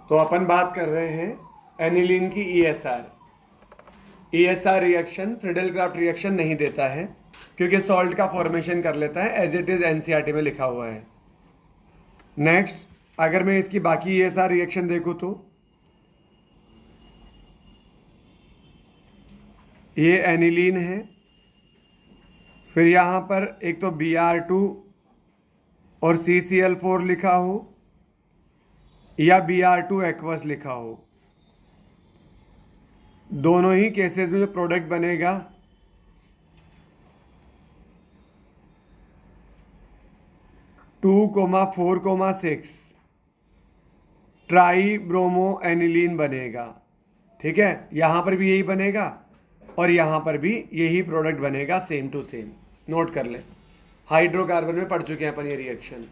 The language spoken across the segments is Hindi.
तो अपन बात कर रहे हैं एनिलीन की ईएसआर रिएक्शन फ्रीडेल-क्राफ्ट रिएक्शन नहीं देता है क्योंकि सॉल्ट का फॉर्मेशन कर लेता है, एज इट इज एनसीईआरटी में लिखा हुआ है। नेक्स्ट, अगर मैं इसकी बाकी ईएसआर रिएक्शन देखूं तो ये एनिलीन है, फिर यहां पर एक तो Br2 और CCl4 लिखा हो या Br2 एक्वस लिखा हो, दोनों ही केसेस में जो प्रोडक्ट बनेगा 2,4,6 ट्राई ब्रोमो एनिलीन बनेगा। ठीक है, यहां पर भी यही बनेगा और यहां पर भी यही प्रोडक्ट बनेगा, सेम टू सेम। नोट कर ले, हाइड्रोकार्बन में पढ़ चुके हैं अपन ये रिएक्शन।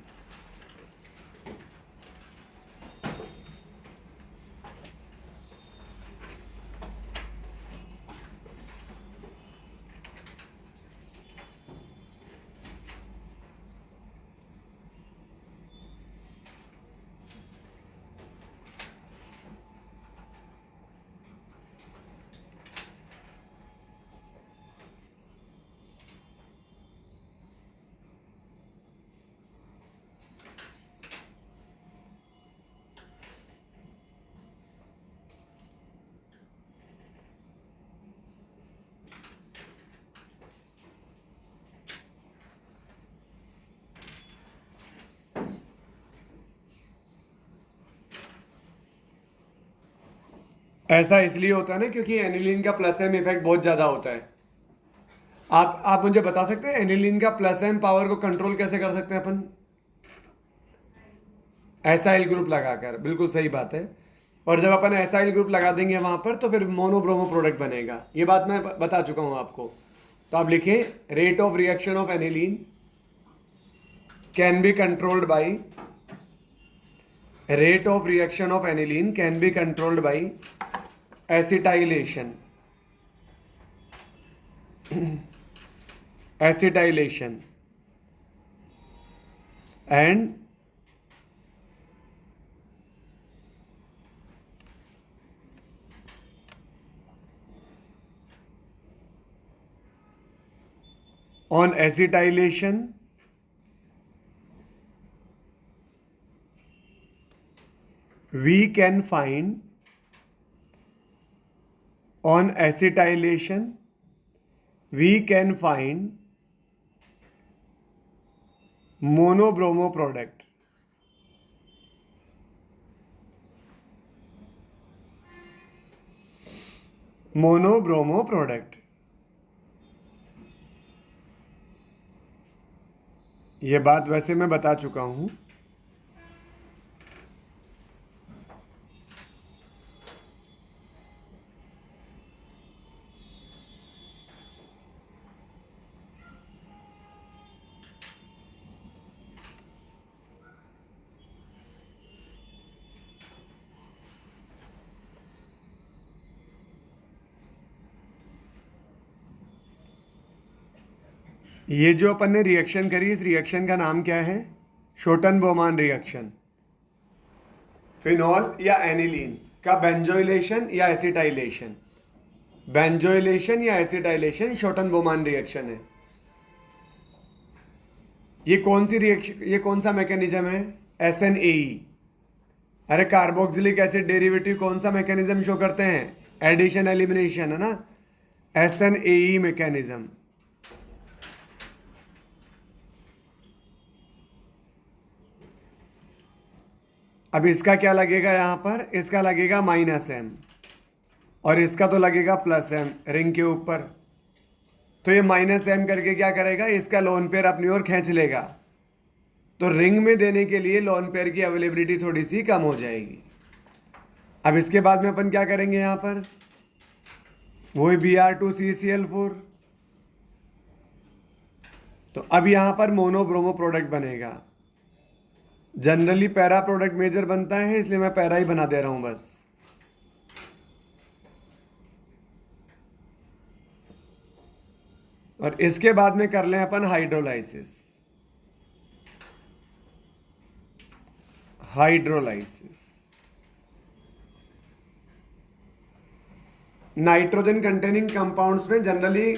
ऐसा इसलिए होता है ना क्योंकि एनिलीन का प्लस एम इफेक्ट बहुत ज़्यादा होता है। आप मुझे बता सकते हैं एनिलीन का प्लस एम पावर को कंट्रोल कैसे कर सकते हैं अपन? एसाइल ग्रुप लगाकर, बिल्कुल सही बात है। और जब अपन एसाइल ग्रुप लगा देंगे वहां पर तो फिर मोनोब्रोमो प्रोडक्ट बनेगा। ये बात मैं बता चुका हूं आपको। तो आप लिखें rate of reaction of aniline can be controlled by rate of reaction of aniline can be controlled by acetylation and on acetylation we can find monobromo product. Monobromo product, ये बात वैसे मैं बता चुका हूं। ये जो अपन ने रिएक्शन करी, इस रिएक्शन का नाम क्या है? शोटन-बोमान रिएक्शन। फिनॉल या एनिलीन का बेंजोइलेशन या एसिटाइलेशन, बेंजोइलेशन या एसिटाइलेशन शोटन-बोमान रिएक्शन है। ये कौन सी रिएक्शन, ये कौन सा मैकेनिज्म है? SNAE। अरे कार्बोक्सिलिक एसिड डेरिवेटिव कौन सा मैकेनिज्म शो करते हैं? एडिशन एलिमिनेशन, है ना, SNAE मैकेनिज्म। अब इसका क्या लगेगा यहां पर? इसका लगेगा -m और इसका तो लगेगा +m रिंग के ऊपर। तो ये -m करके क्या करेगा? इसका लोन पेयर अपनी ओर खींच लेगा। तो रिंग में देने के लिए लोन पेयर की अवेलेबिलिटी थोड़ी सी कम हो जाएगी। अब इसके बाद में अपन क्या करेंगे यहां पर? वही Br2 CCl4। तो अब यहां पर मोनोब्रोमो प्रोडक्ट बनेगा। जनरली पैरा प्रोडक्ट मेजर बनता है, इसलिए मैं पैरा ही बना दे रहा हूं बस। और इसके बाद में कर लें अपन हाइड्रोलाइसिस। नाइट्रोजन कंटेनिंग कंपाउंड्स में जनरली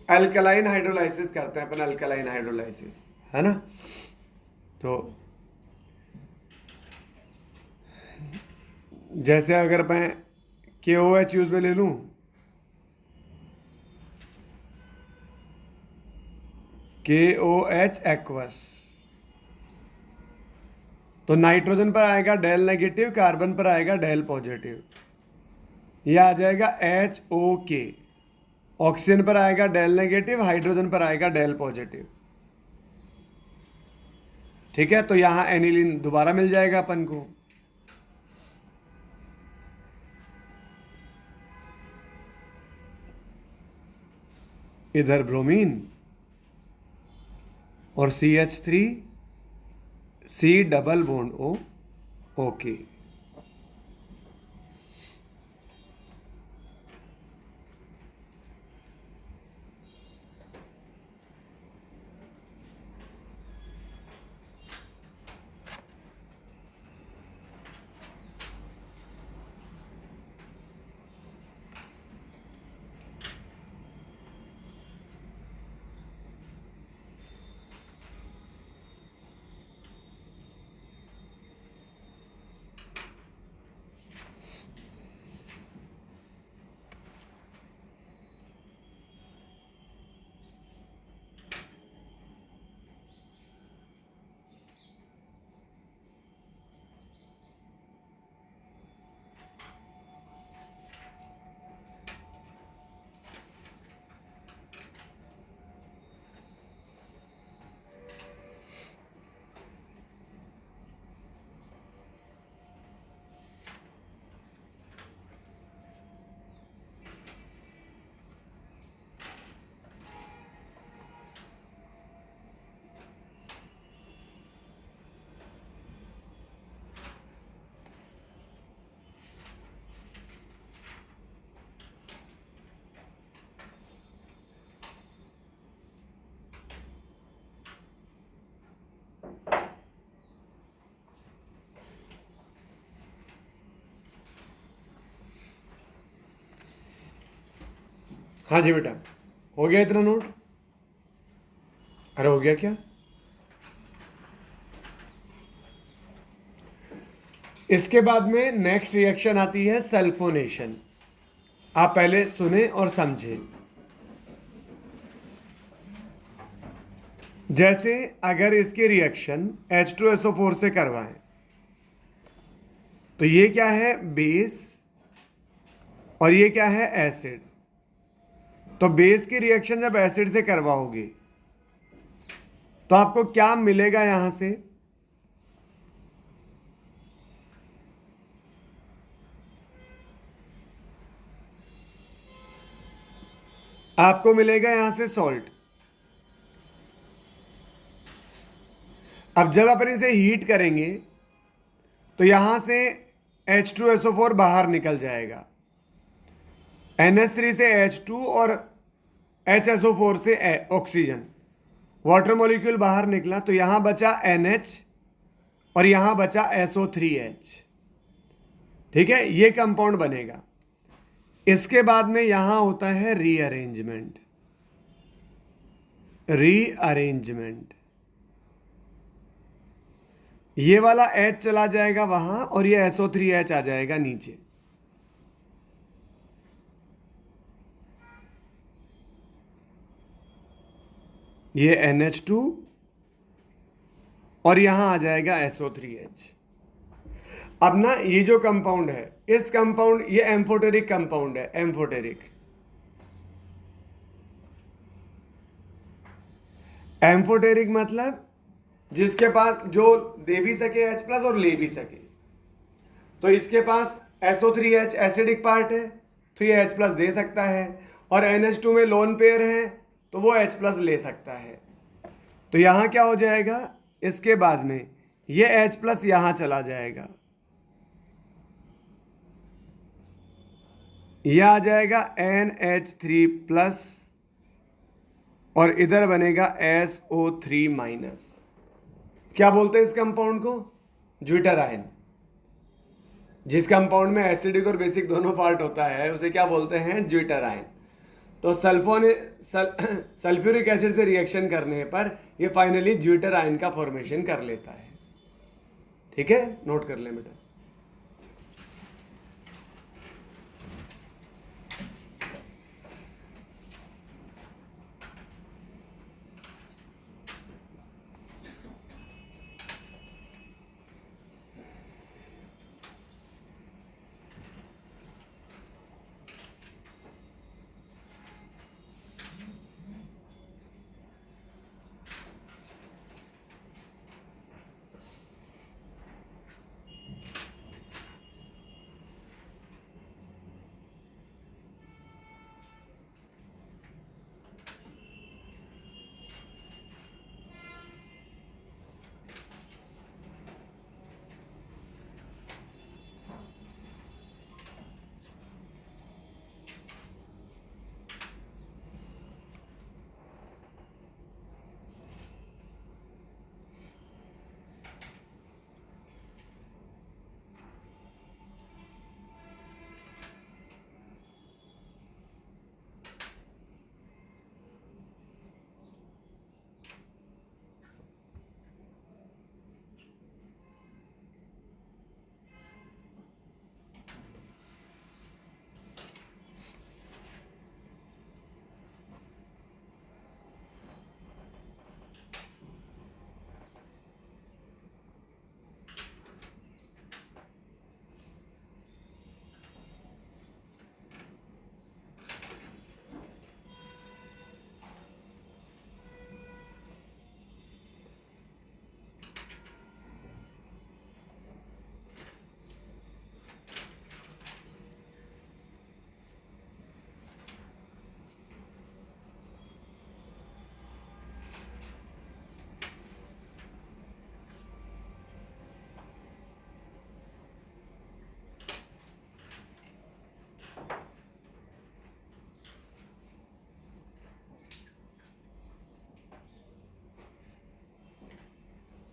अल्कलाइन हाइड्रोलाइसिस करते हैं अपन, अल्कलाइन हाइड्रोलाइसिस, है ना। तो जैसे अगर मैं KOH यूज में ले लूं, KOH एक्वस, तो नाइट्रोजन पर आएगा डेल नेगेटिव, कार्बन पर आएगा डेल पॉजिटिव, यह आ जाएगा HOK। ऑक्सीजन पर आएगा डेल नेगेटिव, हाइड्रोजन पर आएगा डेल पॉजिटिव। ठीक है, तो यहां एनिलीन दोबारा मिल जाएगा अपन को। इधर ब्रोमीन और CH3 C double bond O, okay. हाँ जी बेटा, हो गया इतना नोट? अरे हो गया क्या? इसके बाद में नेक्स्ट रिएक्शन आती है सल्फोनेशन। आप पहले सुने और समझे। जैसे अगर इसके रिएक्शन H2SO4 से करवाएं, तो ये क्या है? बेस, और ये क्या है? एसिड। तो बेस की रिएक्शन जब एसिड से करवाओगे तो आपको क्या मिलेगा? यहां से आपको मिलेगा यहां से सॉल्ट। अब जब अपन इसे हीट करेंगे तो यहां से H2SO4 बाहर निकल जाएगा, NH3 से H2 और HSO4 से ऑक्सीजन, वाटर मॉलिक्यूल बाहर निकला, तो यहां बचा NH और यहां बचा SO3H। ठीक है, ये कंपाउंड बनेगा। इसके बाद में यहां होता है रीअरेंजमेंट। रीअरेंजमेंट, ये वाला H चला जाएगा वहां और ये SO3H आ जाएगा नीचे। ये NH2 और यहां आ जाएगा SO3H। अब ना ये जो कंपाउंड है, इस कंपाउंड, ये एम्फोटेरिक कंपाउंड है। एम्फोटेरिक, एम्फोटेरिक मतलब जिसके पास जो दे भी सके H+ और ले भी सके। तो इसके पास SO3H एसिडिक पार्ट है, तो ये H+ दे सकता है, और NH2 में लोन पेयर है तो वो H+ ले सकता है। तो यहां क्या हो जाएगा? इसके बाद में ये H+ यहां चला जाएगा, यह आ जाएगा NH3+, और इधर बनेगा SO3-। क्या बोलते हैं इस कंपाउंड को? Zwitter ion. जिस कंपाउंड में एसिडिक और बेसिक दोनों पार्ट होता है उसे क्या बोलते हैं, ज्विटर आयन। तो सल्फ्यूरिक एसिड से रिएक्शन करने पर ये फाइनली ज्विटर आयन का फॉर्मेशन कर लेता है। ठीक है, नोट कर लें बेटा।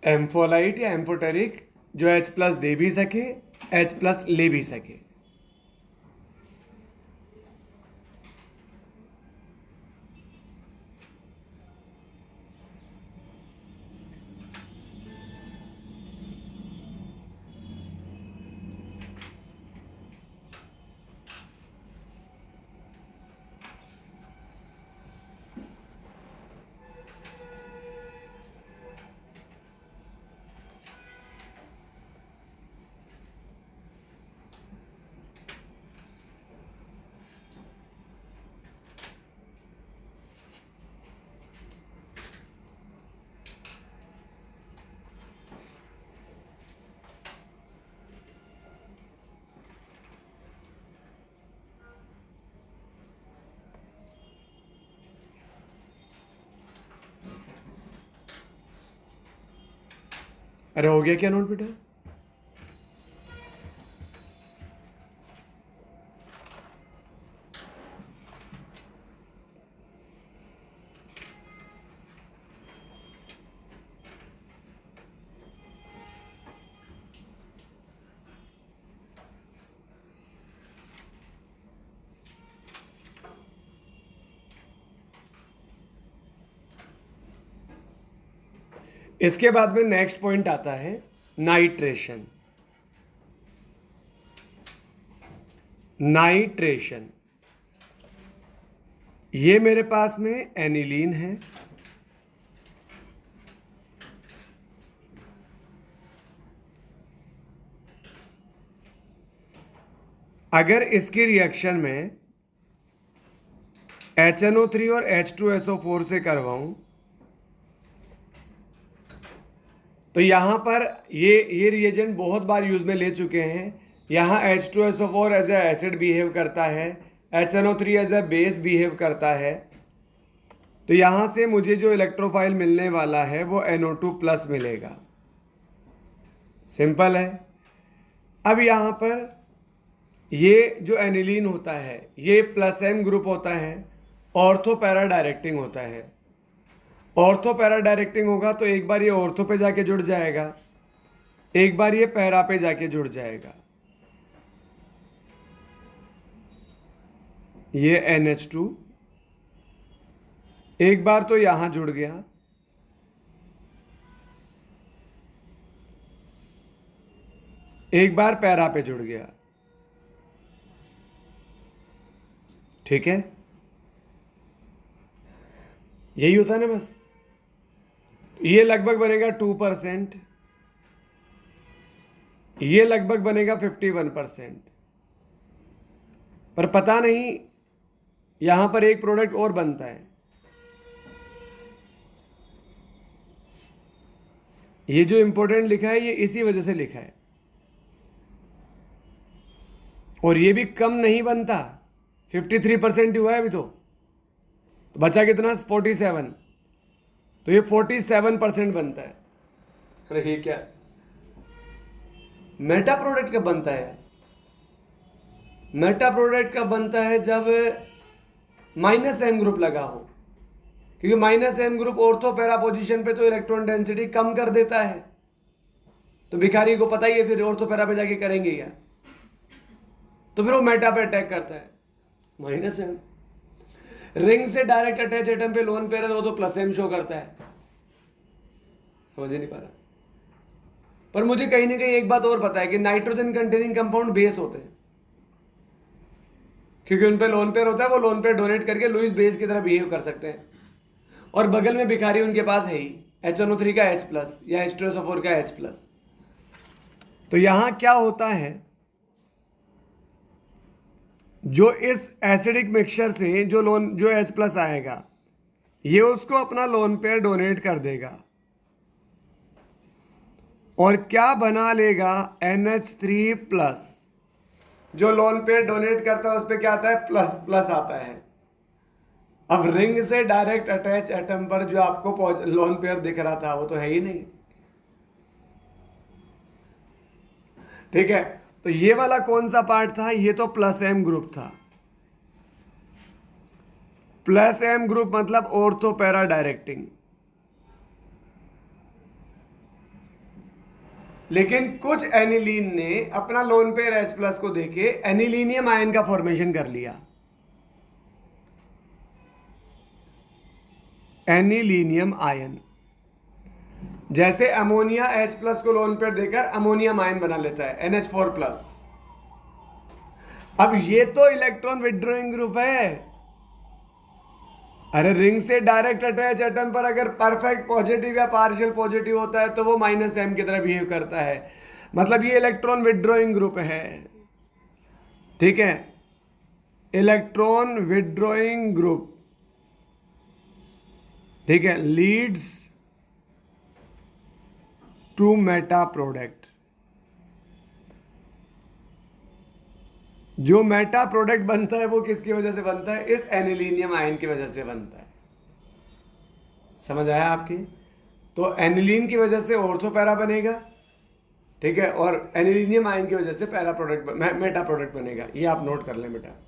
एम्फोलाइट या एम्फोटेरिक जो H+ दे भी सके, H+ ले भी सके। अरे हो गया क्या नोट बेटा? इसके बाद में नेक्स्ट पॉइंट आता है नाइट्रेशन। नाइट्रेशन, ये मेरे पास में एनिलीन है, अगर इसकी रिएक्शन में HNO3 और H2SO4 से करवाऊं तो यहां पर ये रिएजेंट बहुत बार यूज में ले चुके हैं। यहां H2SO4 as a acid behave करता है, HNO3 as a base behave करता है। तो यहां से मुझे जो इलेक्ट्रोफाइल मिलने वाला है वो NO2+ मिलेगा। सिंपल है। अब यहां पर ये जो एनिलीन होता है ये +M ग्रुप होता है, ऑर्थो पैरा डायरेक्टिंग होता है। ऑर्थो पैरा डायरेक्टिंग होगा तो एक बार ये ऑर्थो पे जाके जुड़ जाएगा, एक बार ये पैरा पे जाके जुड़ जाएगा। ये NH2 एक बार तो यहां जुड़ गया, एक बार पैरा पे जुड़ गया, ठीक है, यही होता है ना बस। ये लगभग बनेगा 2%, ये लगभग बनेगा 51%। पर पता नहीं यहां पर एक प्रोडक्ट और बनता है, ये जो इंपॉर्टेंट लिखा है ये इसी वजह से लिखा है, और ये भी कम नहीं बनता, 53% हुआ है अभी तो बचा कितना, 47, तो ये 47% बनता है। अरे ये क्या मेटा प्रोडक्ट कब बनता है? मेटा प्रोडक्ट कब बनता है? जब माइनस एम ग्रुप लगा हो, क्योंकि minus M group ortho para position पे तो इलेक्ट्रॉन डेंसिटी कम कर देता है, तो भिखारी को पता ही है फिर ऑर्थो पैरा पे जाके करेंगे क्या, तो फिर वो मेटा पे अटैक करता है। माइनस एम रिंग से डायरेक्ट अटैच एटम पे लोन पेयर है, वो तो प्लस एम शो करता है। समझ ही नहीं पा रहा। पर मुझे कहीं ना कहीं एक बात और पता है कि नाइट्रोजन कंटेनिंग कंपाउंड बेस होते हैं, क्योंकि उन पे लोन पेयर होता है, वो लोन पेयर डोनेट करके लुइस बेस की तरह बिहेव कर सकते हैं, और बगल में भिखारी उनके पास है ही H1O3 का H+ या H2SO4 का H+। तो यहां क्या होता है, जो इस एसिडिक मिक्सचर से जो H+ आएगा, ये उसको अपना लोन पेयर डोनेट कर देगा, और क्या बना लेगा, NH3+। जो लोन पेयर डोनेट करता है उस पर क्या आता है, प्लस प्लस आता है। अब रिंग से डायरेक्ट अटैच एटम पर जो आपको लोन पेयर दिख रहा था वो तो है ही नहीं, ठीक है। तो ये वाला कौन सा पार्ट था, ये तो प्लस एम ग्रुप था। प्लस एम ग्रुप मतलब ऑर्थो पैरा डायरेक्टिंग। लेकिन कुछ एनिलीन ने अपना लोन पेयर H+ को देके एनिलीनियम आयन का फॉर्मेशन कर लिया। एनिलीनियम आयन, जैसे अमोनिया H+ को लोन पेयर देकर अमोनियम आयन बना लेता है NH4+। अब ये तो इलेक्ट्रॉन विड्रॉइंग ग्रुप है। अरे रिंग से डायरेक्ट अटैच एटम पर अगर परफेक्ट पॉजिटिव या पार्शियल पॉजिटिव होता है तो वो माइनस एम की तरह बिहेव करता है, मतलब ये इलेक्ट्रॉन विड्रॉइंग ग्रुप है, ठीक है, इलेक्ट्रॉन विड्रॉइंग ग्रुप, ठीक है, लीड्स टू मेटा प्रोडक्ट। जो मेटा प्रोडक्ट बनता है वो किसकी वजह से बनता है, इस एनिलीनियम आयन की वजह से बनता है। समझ आया आपकी? तो एनिलीन की वजह से ऑर्थो पैरा बनेगा, ठीक है, और एनिलीनियम आयन की वजह से पैरा प्रोडक्ट मेटा प्रोडक्ट बनेगा। ये आप नोट कर लें बेटा।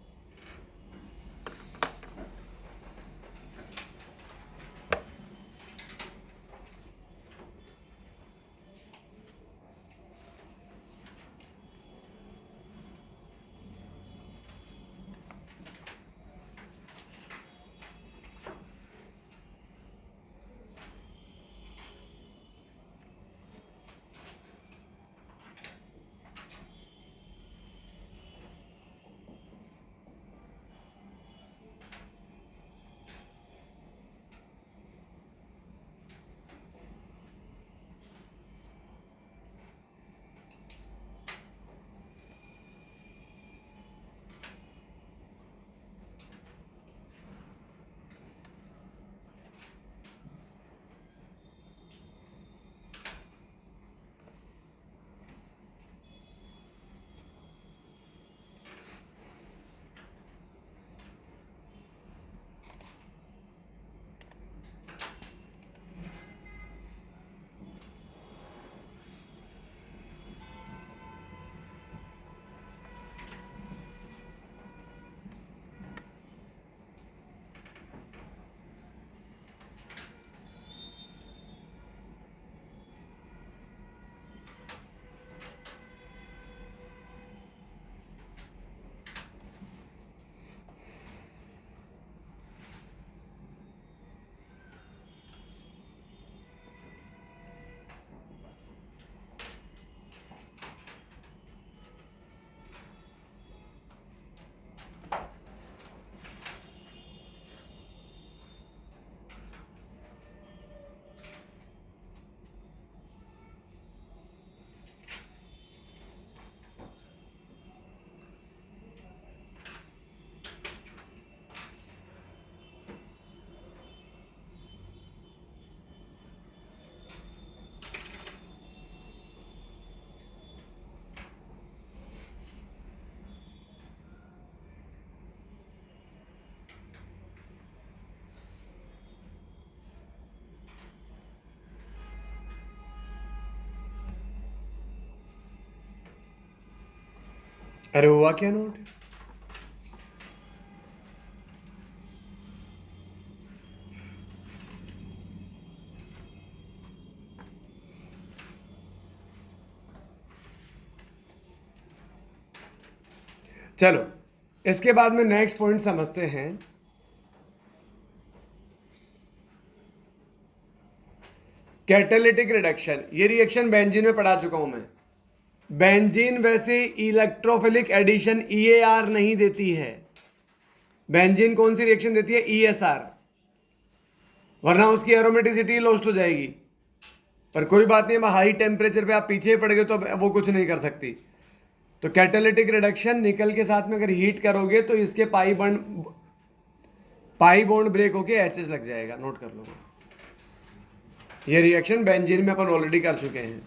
अरे हुआ क्या नोट? चलो इसके बाद में नेक्स्ट पॉइंट समझते हैं। कैटालिटिक रिडक्शन, ये रिएक्शन बेंजीन में पढ़ा चुका हूं मैं। बेंजीन वैसे इलेक्ट्रोफिलिक एडिशन EAR नहीं देती है। बेंजीन कौन सी रिएक्शन देती है? ESR, वरना उसकी एरोमेटिसिटी लॉस्ट हो जाएगी। पर कोई बात नहीं, हाई टेम्परेचर पे आप पीछे पड़ गए तो वो कुछ नहीं कर सकती। तो कैटालिटिक रिडक्शन, निकल के साथ में अगर हीट करोगे तो इसके पाई बॉन्ड ब्रेक होके एचएस लग जाएगा। नोट कर लो, ये रिएक्शन बेंजीन में अपन ऑलरेडी कर चुके हैं।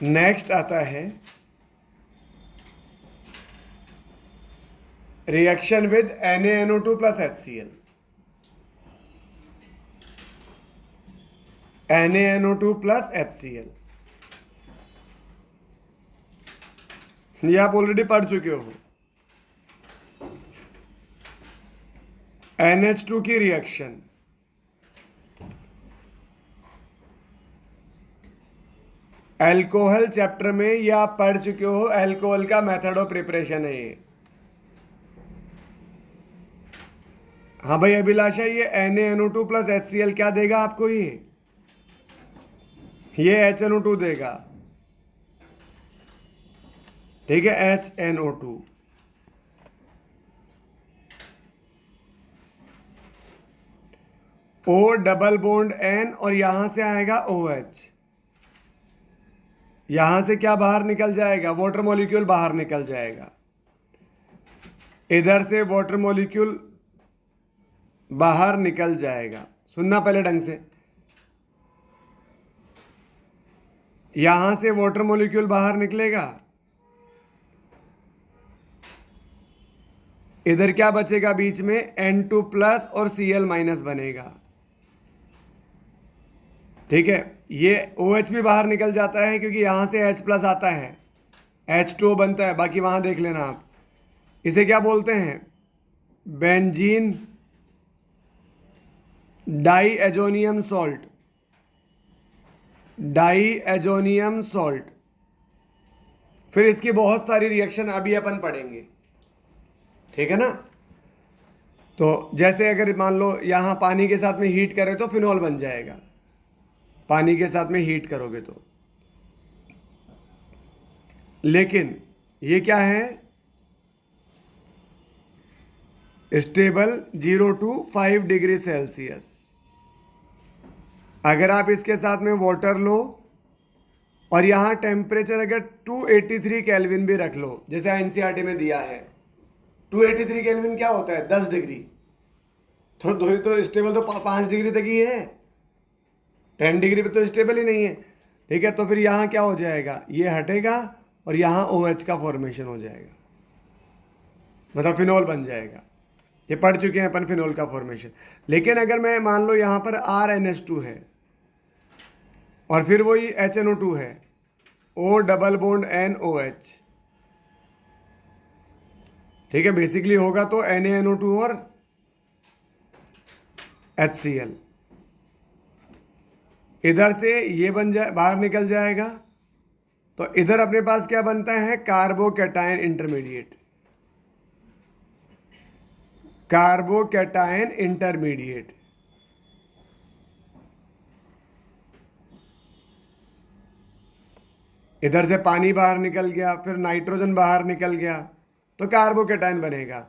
नेक्स्ट आता है reaction with NaNO2 plus HCl। NaNO2 plus HCl, ये आप ऑलरेडी पढ़ चुके हो। NH2 की रिएक्शन, एल्कोहल चैप्टर में ये आप पढ़ चुके हो। एल्कोहल का मेथड ऑफ प्रिपरेशन है ये। हाँ भाई अभिलाषा, ये NaNO2 प्लस HCl क्या देगा आपको? ये HNO2 देगा। ठीक है, HNO2। O double bond N और यहां से आएगा OH। यहां से क्या बाहर निकल जाएगा? वाटर मॉलिक्यूल बाहर निकल जाएगा। इधर से वाटर मॉलिक्यूल बाहर निकल जाएगा। सुनना पहले ढंग से, यहां से वाटर मॉलिक्यूल बाहर निकलेगा, इधर क्या बचेगा? बीच में N2 प्लस और Cl माइनस बनेगा। ठीक है, ये OH भी बाहर निकल जाता है क्योंकि यहां से H प्लस आता है, H2O बनता है। बाकी वहां देख लेना आप। इसे क्या बोलते हैं? Benzene diazonium salt. Diazonium salt. फिर इसकी बहुत सारी रिएक्शन अभी अपन पढ़ेंगे, ठीक है ना। तो जैसे अगर मान लो यहां पानी के साथ में हीट करें तो फिनॉल बन जाएगा, पानी के साथ में हीट करोगे तो। लेकिन ये क्या है? Stable 0 to 5 degree Celsius. अगर आप इसके साथ में वाटर लो और यहाँ टेम्परेचर अगर 283 केल्विन भी रख लो, जैसे एनसीईआरटी में दिया है 283 केल्विन क्या होता है? 10 डिग्री। तो स्टेबल तो 5 डिग्री तक ही है, 10 डिग्री पे तो स्टेबल ही नहीं है। ठीक है, तो फिर यहाँ क्या हो जाएगा? ये हटेगा और यहाँ OH का फॉर्मेशन हो जाएगा, मतलब फिनॉल बन जाएगा। ये पढ़ चुके हैं अपन फिनॉल का फॉर्मेशन। लेकिन अगर मैं मान लो यहाँ पर RNH2 है और फिर वही HNO2 है, O डबल बॉन्ड NOH। ठीक है, बेसिकली होगा तो NaNO2 और HCl। इधर से ये बन जाए, बाहर निकल जाएगा तो इधर अपने पास क्या बनता है, कार्बोकैटायन इंटरमीडिएट, कार्बोकैटायन इंटरमीडिएट। इधर से पानी बाहर निकल गया, फिर नाइट्रोजन बाहर निकल गया, तो कार्बोकैटायन बनेगा।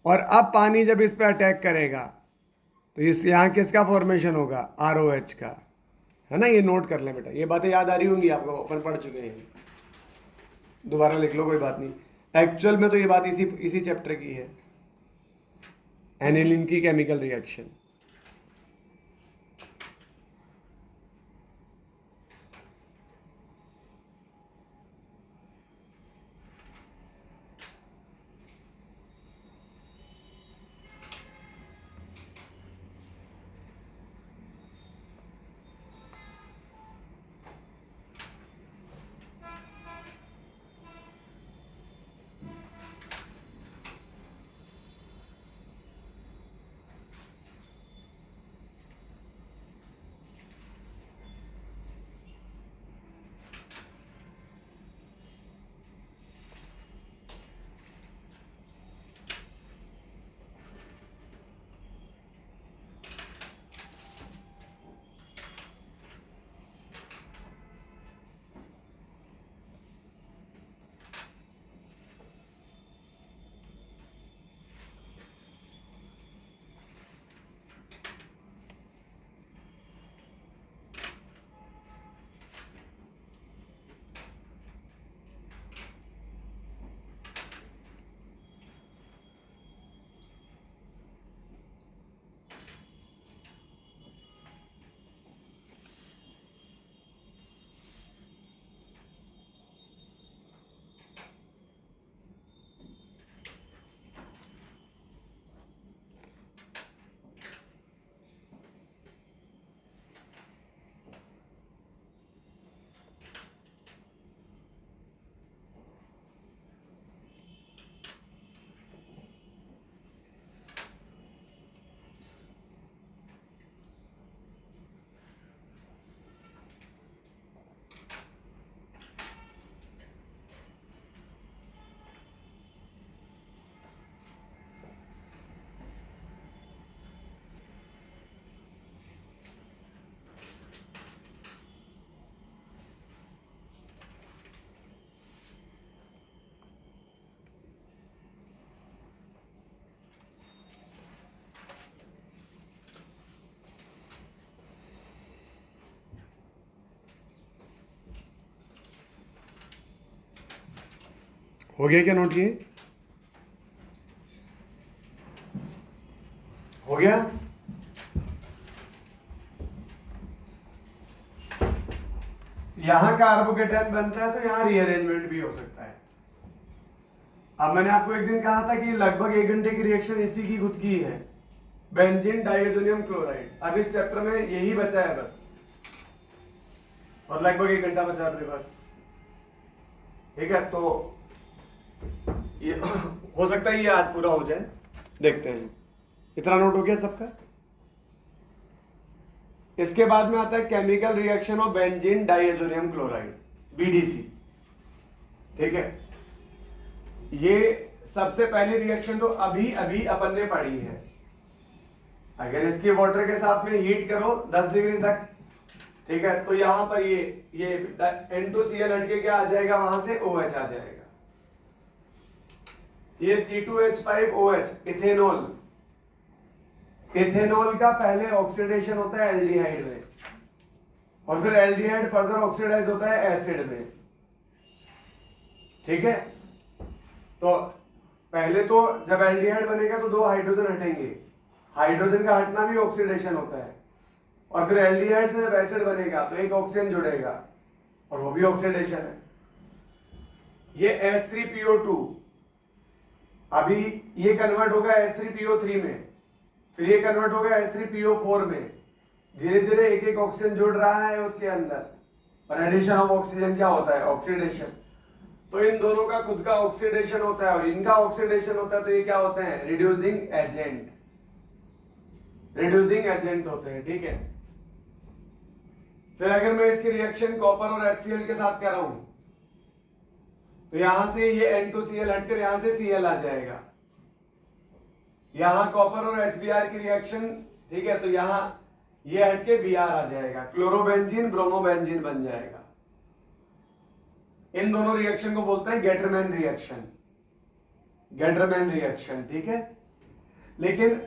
और अब पानी जब इस पे अटैक करेगा तो इस यहाँ किसका फॉर्मेशन होगा, ROH का, है ना। ये नोट कर लें बेटा, ये बातें याद आ रही होंगी आपको, अपन पढ़ चुके हैं, दोबारा लिख लो कोई बात नहीं। एक्चुअल में तो ये बात इसी इसी चैप्टर की है, एनिलीन की केमिकल रिएक्शन। हो गया क्या नोट, ये हो गया। यहां कार्बोकेटायन बनता है तो यहां रीअरेंजमेंट भी हो सकता है। अब मैंने आपको एक दिन कहा था कि लगभग 1 घंटे की रिएक्शन इसी की खुद की है, बेंजीन डाइएथोनियम क्लोराइड। अब इस चैप्टर में यही बचा है बस, और लगभग 1 घंटा बचा है अपने पास, ठीक है। तो ये हो सकता है ये आज पूरा हो जाए, देखते हैं। इतना नोट हो गया सबका। इसके बाद में आता है chemical reaction of benzene diazonium chloride, BDC, ठीक है। ये सबसे पहली रिएक्शन तो अभी अभी अपन ने पढ़ी है। अगर इसकी वाटर के साथ में हीट करो 10 डिग्री तक, ठीक है, तो यहां पर ये N2Cl हटके क्या आ जाएगा, वहां से OH आ जाएगा। ये C2H5OH इथेनॉल, इथेनॉल का पहले ऑक्सीडेशन होता है एल्डिहाइड में, और फिर एल्डिहाइड फर्दर ऑक्सीडाइज होता है एसिड में, ठीक है। तो पहले तो जब एल्डिहाइड बनेगा तो 2 हाइड्रोजन हटेंगे, हाइड्रोजन का हटना भी ऑक्सीडेशन होता है, और फिर एल्डिहाइड से जब एसिड बनेगा तो एक ऑक्सीजन जुड़ेगा और वो भी ऑक्सीडेशन है। ये H3PO2 अभी ये कन्वर्ट होगा H3PO3 में, फिर ये कन्वर्ट होगा H3PO4 में। धीरे धीरे एक एक ऑक्सीजन जुड़ रहा है उसके अंदर, और एडिशन ऑफ ऑक्सीजन क्या होता है, ऑक्सीडेशन। तो इन दोनों का खुद का ऑक्सीडेशन होता है और इनका ऑक्सीडेशन होता है, तो ये क्या होते हैं, रिड्यूसिंग एजेंट, रिड्यूसिंग एजेंट होते हैं, ठीक है। फिर अगर मैं इसकी रिएक्शन कॉपर और HCl के साथ कर रहा हूं तो यहां से ये N2Cl हटकर यहां से Cl आ जाएगा। यहां कॉपर और HBr की रिएक्शन, ठीक है, तो यहां ये हटके Br आ जाएगा, क्लोरोबेंजीन ब्रोमोबेंजीन बन जाएगा। इन दोनों रिएक्शन को बोलते हैं गेटरमैन रिएक्शन, गेटरमैन रिएक्शन, ठीक है। लेकिन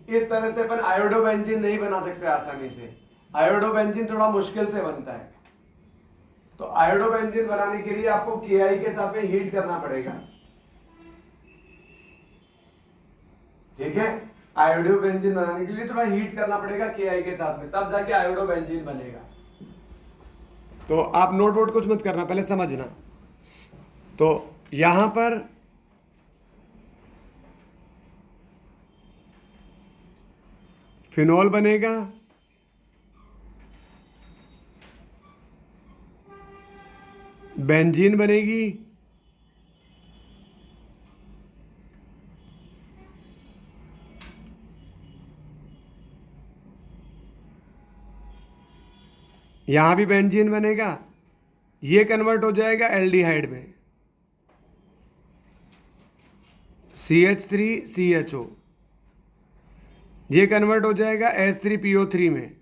इस तरह से अपन आयोडोबेंजीन नहीं बना सकते आसानी से, आयोडोबेंजीन थोड़ा मुश्किल से बनता है। तो आयोडोबेंजीन बनाने के लिए आपको Ki के साथ में हीट करना पड़ेगा, ठीक है। आयोडोबेंजीन बनाने के लिए थोड़ा हीट करना पड़ेगा Ki के साथ में, तब जाके आयोडोबेंजीन बनेगा। तो आप नोट वोट कुछ मत करना, पहले समझना। तो यहां पर फिनॉल बनेगा, बेंजीन बनेगी, यहां भी बेंजीन बनेगा, ये कन्वर्ट हो जाएगा एल्डिहाइड में, CH3CHO, ये कन्वर्ट हो जाएगा H3PO3 में।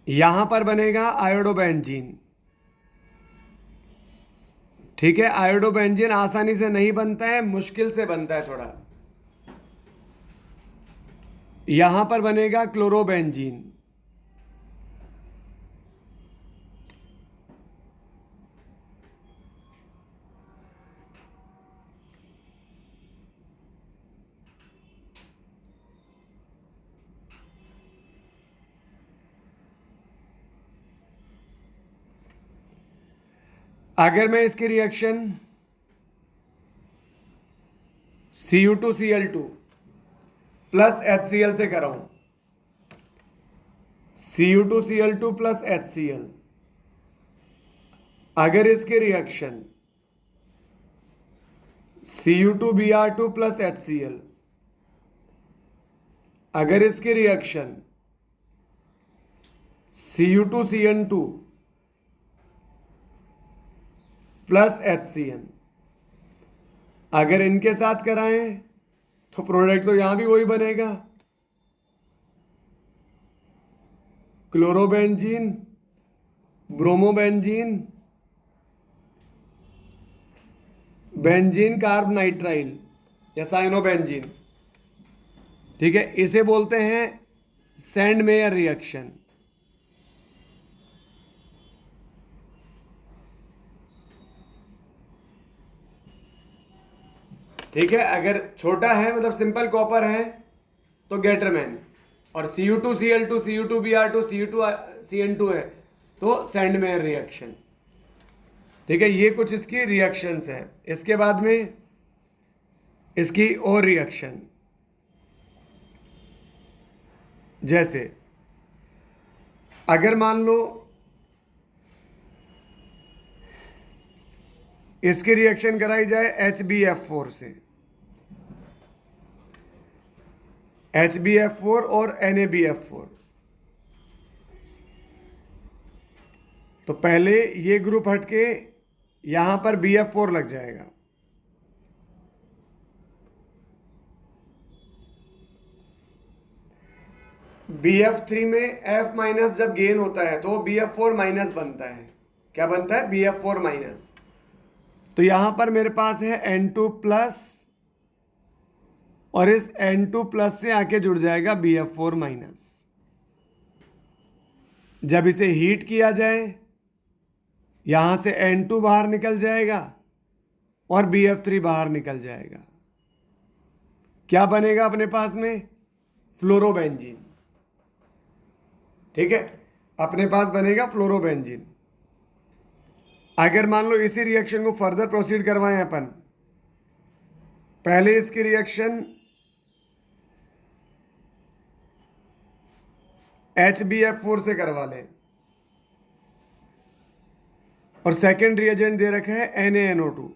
यहां पर बनेगा आयोडोबेंजीन, ठीक है। आयोडोबेंजीन आसानी से नहीं बनता है, मुश्किल से बनता है थोड़ा। यहां पर बनेगा क्लोरोबेंजीन, अगर मैं इसकी रिएक्शन Cu2Cl2 प्लस HCl से कराऊं, Cu2Cl2 प्लस HCl, अगर इसके रिएक्शन Cu2Br2 प्लस HCl, अगर इसके रिएक्शन Cu2CN2 प्लस HCl, अगर इनके साथ कराएं तो प्रोडक्ट तो यहां भी वही बनेगा, chlorobenzene bromobenzene benzene carb nitrile या साइनोबेंजीन, ठीक है। इसे बोलते हैं सैंडमेयर रिएक्शन। ठीक है, अगर छोटा है मतलब सिंपल कॉपर है तो गेटरमैन, और Cu2Cl2 Cu2Br2 Cu2CN2 है तो सैंडमेयर रिएक्शन, ठीक है। ये कुछ इसकी रिएक्शंस है। इसके बाद में इसकी और रिएक्शन, जैसे अगर मान लो इसकी रिएक्शन कराई जाए HbF4 से, HbF4 और NaBF4, तो पहले ये ग्रुप हटके यहां पर BF4 लग जाएगा, BF3 में F माइनस जब गेन होता है तो BF4 माइनस बनता है। क्या बनता है? BF4 minus. तो यहां पर मेरे पास है N2 प्लस, और इस N2 प्लस से आके जुड़ जाएगा BF4 माइनस। जब इसे हीट किया जाए यहां से N2 बाहर निकल जाएगा और BF3 बाहर निकल जाएगा। क्या बनेगा अपने पास में? फ्लोरोबेंजीन, ठीक है, अपने पास बनेगा फ्लोरोबेंजीन। अगर मान लो इसी रिएक्शन को फर्दर प्रोसीड करवाएं अपन, पहले इसकी रिएक्शन HbF4 से करवा लें, और सेकेंड रिएजेंट दे रखा है NaNO2,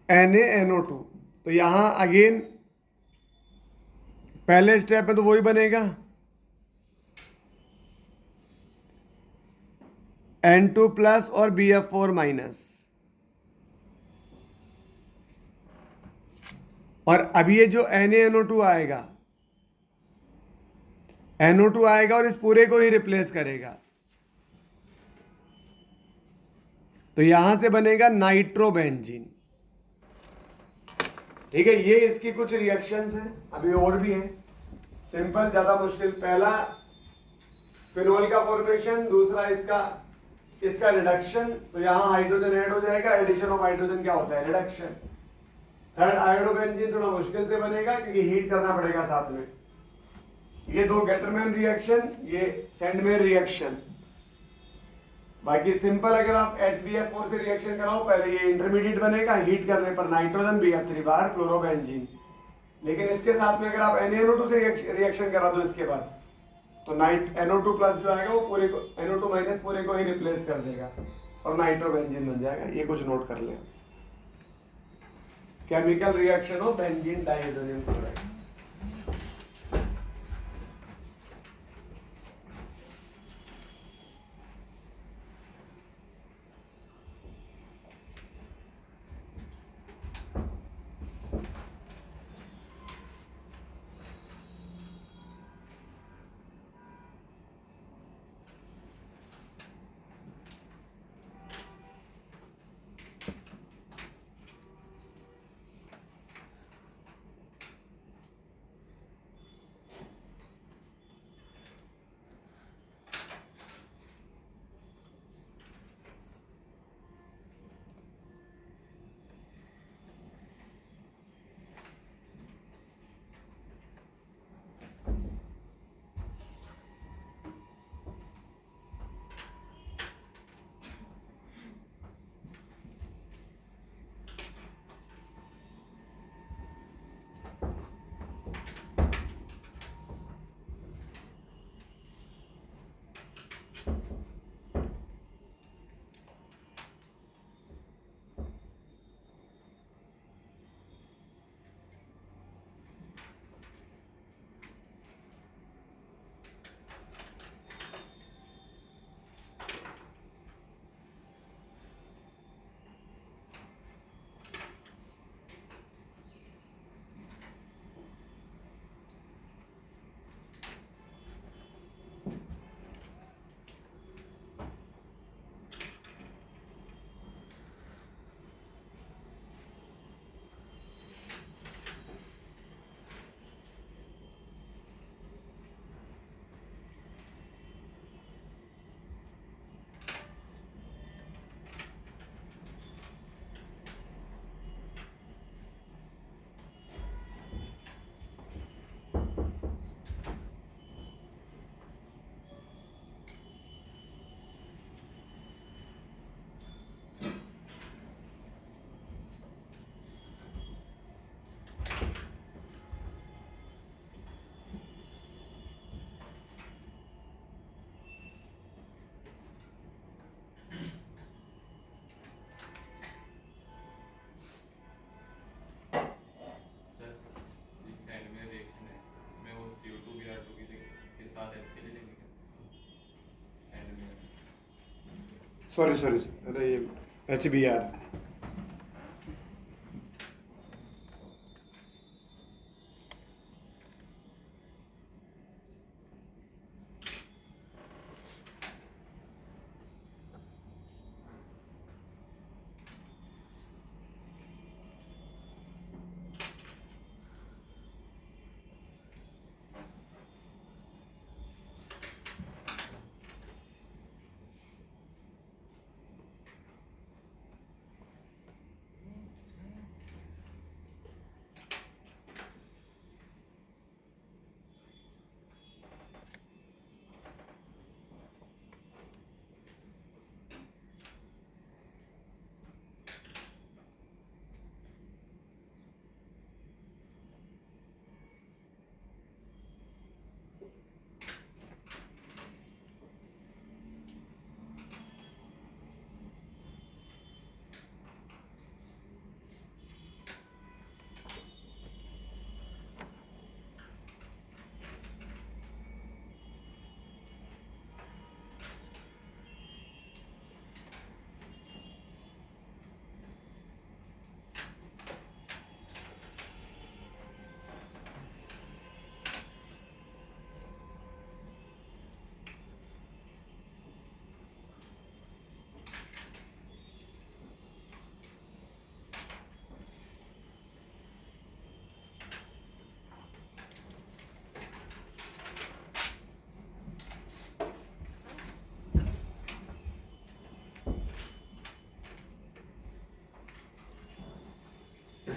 NaNO2। तो यहां अगेन पहले स्टेप में तो वही बनेगा, N2 प्लस और BF4 माइनस। और अब ये जो NaNO2 आएगा, NO2 आएगा और इस पूरे को ही रिप्लेस करेगा, तो यहां से बनेगा नाइट्रोबेंजीन। ठीक है, ये इसकी कुछ रिएक्शंस हैं, अभी और भी हैं। सिंपल, ज्यादा मुश्किल। पहला फिनोल का फॉर्मेशन, दूसरा इसका रिडक्शन, तो यहां हाइड्रोजन ऐड हो जाएगा। एडिशन ऑफ हाइड्रोजन क्या होता है? रिडक्शन। थर्ड आयोडोबेंजीन थोड़ा मुश्किल से बनेगा क्योंकि हीट करना पड़ेगा साथ में। ये दो गेटरमैन रिएक्शन, ये सेंडमैन रिएक्शन। बाकी सिंपल, अगर आप HBF4 से रिएक्शन कराओ, पहले ये इंटरमीडिएट बनेगा, हीट करने पर नाइट्रोजन BF3 बार फ्लोरोबेंजीन। लेकिन इसके साथ में अगर आप NaNO2 से रिएक्शन करा दो इसके बाद, तो NO2 प्लस जो आएगा वो पूरे को, NO2 माइनस पूरे को ही रिप्लेस कर देगा और नाइट्रोबेंजीन बन जाएगा। ये कुछ नोट कर ले, chemical reaction of benzene dihydrogen chloride. Sorry sorry, अरे ये HBr।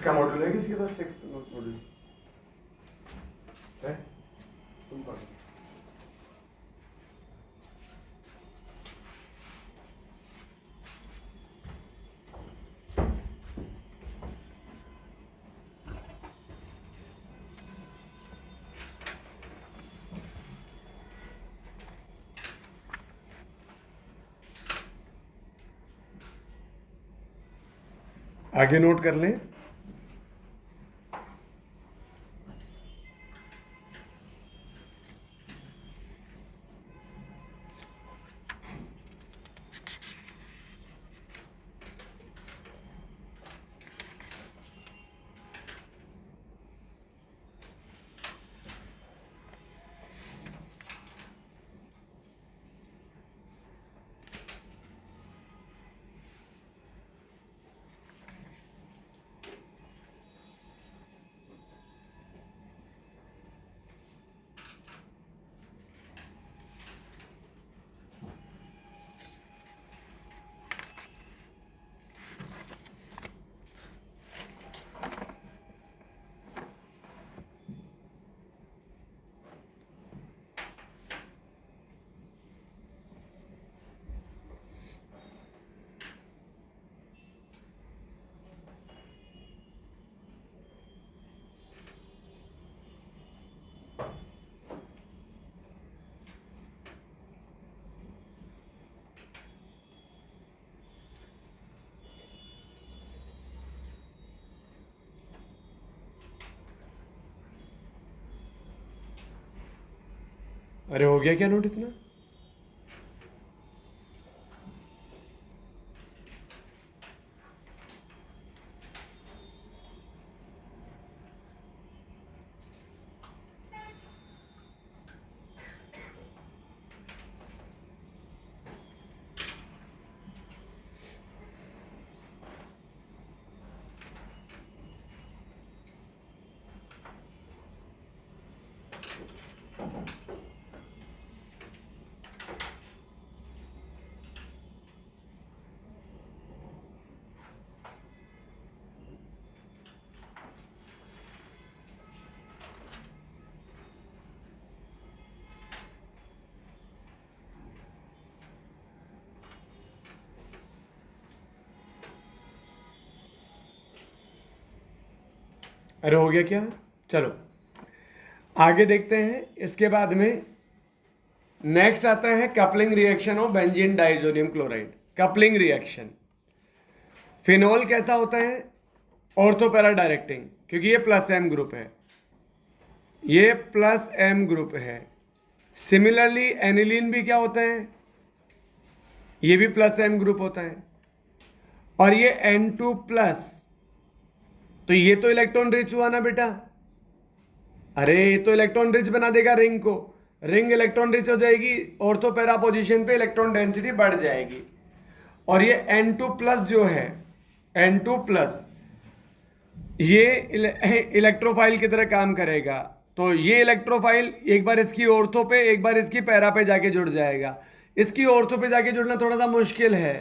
इसका मॉड्यूल है किसी के पास? 6th मॉड्यूल है? तुम पढ़ो। आगे नोट कर लें। अरे हो गया क्या नोट इतना? अरे हो गया क्या? चलो आगे देखते हैं। इसके बाद में नेक्स्ट आता है coupling reaction of benzene diazonium chloride. Coupling reaction, phenol कैसा होता है? ऑर्थो पैरा डायरेक्टिंग, क्योंकि ये प्लस एम ग्रुप है, ये प्लस एम ग्रुप है। सिमिलरली एनिलीन भी क्या होता है? ये भी प्लस एम ग्रुप होता है। और ये N2 प्लस, तो ये तो इलेक्ट्रॉन रिच हुआ ना बेटा? अरे ये तो इलेक्ट्रॉन रिच बना देगा रिंग को। रिंग इलेक्ट्रॉन रिच हो जाएगी, ऑर्थो पैरा पोजीशन पे इलेक्ट्रॉन डेंसिटी बढ़ जाएगी। और ये N2 प्लस जो है, N2 प्लस, ये इलेक्ट्रोफाइल की तरह काम करेगा। तो ये इलेक्ट्रोफाइल एक बार इसकी ऑर्थो पे, एक बार इसकी पैरा पे जाके जुड़ जाएगा। इसकी ऑर्थो पे जाके जुड़ना थोड़ा सा मुश्किल है,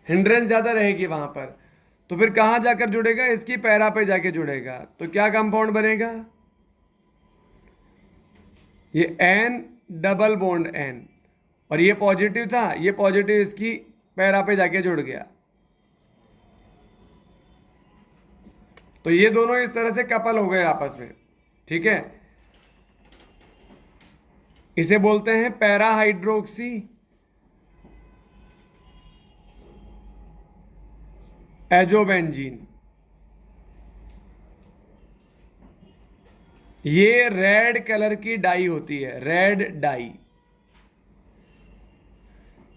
हिंड्रेंस ज्यादा रहेगी वहां पर। तो फिर कहां जाकर जुड़ेगा? इसकी पैरा पे जाके जुड़ेगा। तो क्या कंपाउंड बनेगा? ये N डबल बॉन्ड N, और ये पॉजिटिव था, ये पॉजिटिव इसकी पैरा पे जाके जुड़ गया। तो ये दोनों इस तरह से कपल हो गए आपस में, ठीक है। इसे बोलते हैं पैरा हाइड्रोक्सी एजोबेंजीन। ये रेड कलर की डाई होती है, रेड डाई।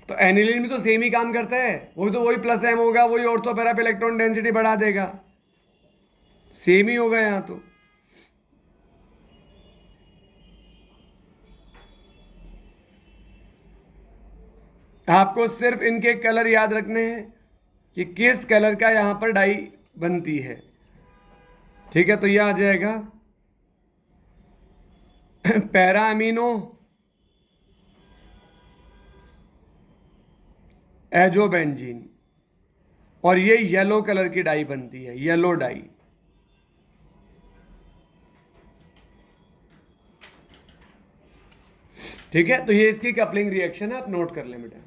तो एनिलीन भी तो सेम ही काम करता है, वो तो वही प्लस एम होगा, वही ऑर्थो पैरा पे इलेक्ट्रॉन डेंसिटी बढ़ा देगा, सेम ही होगा यहां तो। आपको सिर्फ इनके कलर याद रखने हैं कि किस कलर का यहां पर डाई बनती है, ठीक है। तो यह आ जाएगा पैरा अमीनो एजोबेंजीन। और ये येलो कलर की डाई बनती है, येलो डाई। ठीक है, तो ये इसकी कपलिंग रिएक्शन है, आप नोट कर लें बेटा।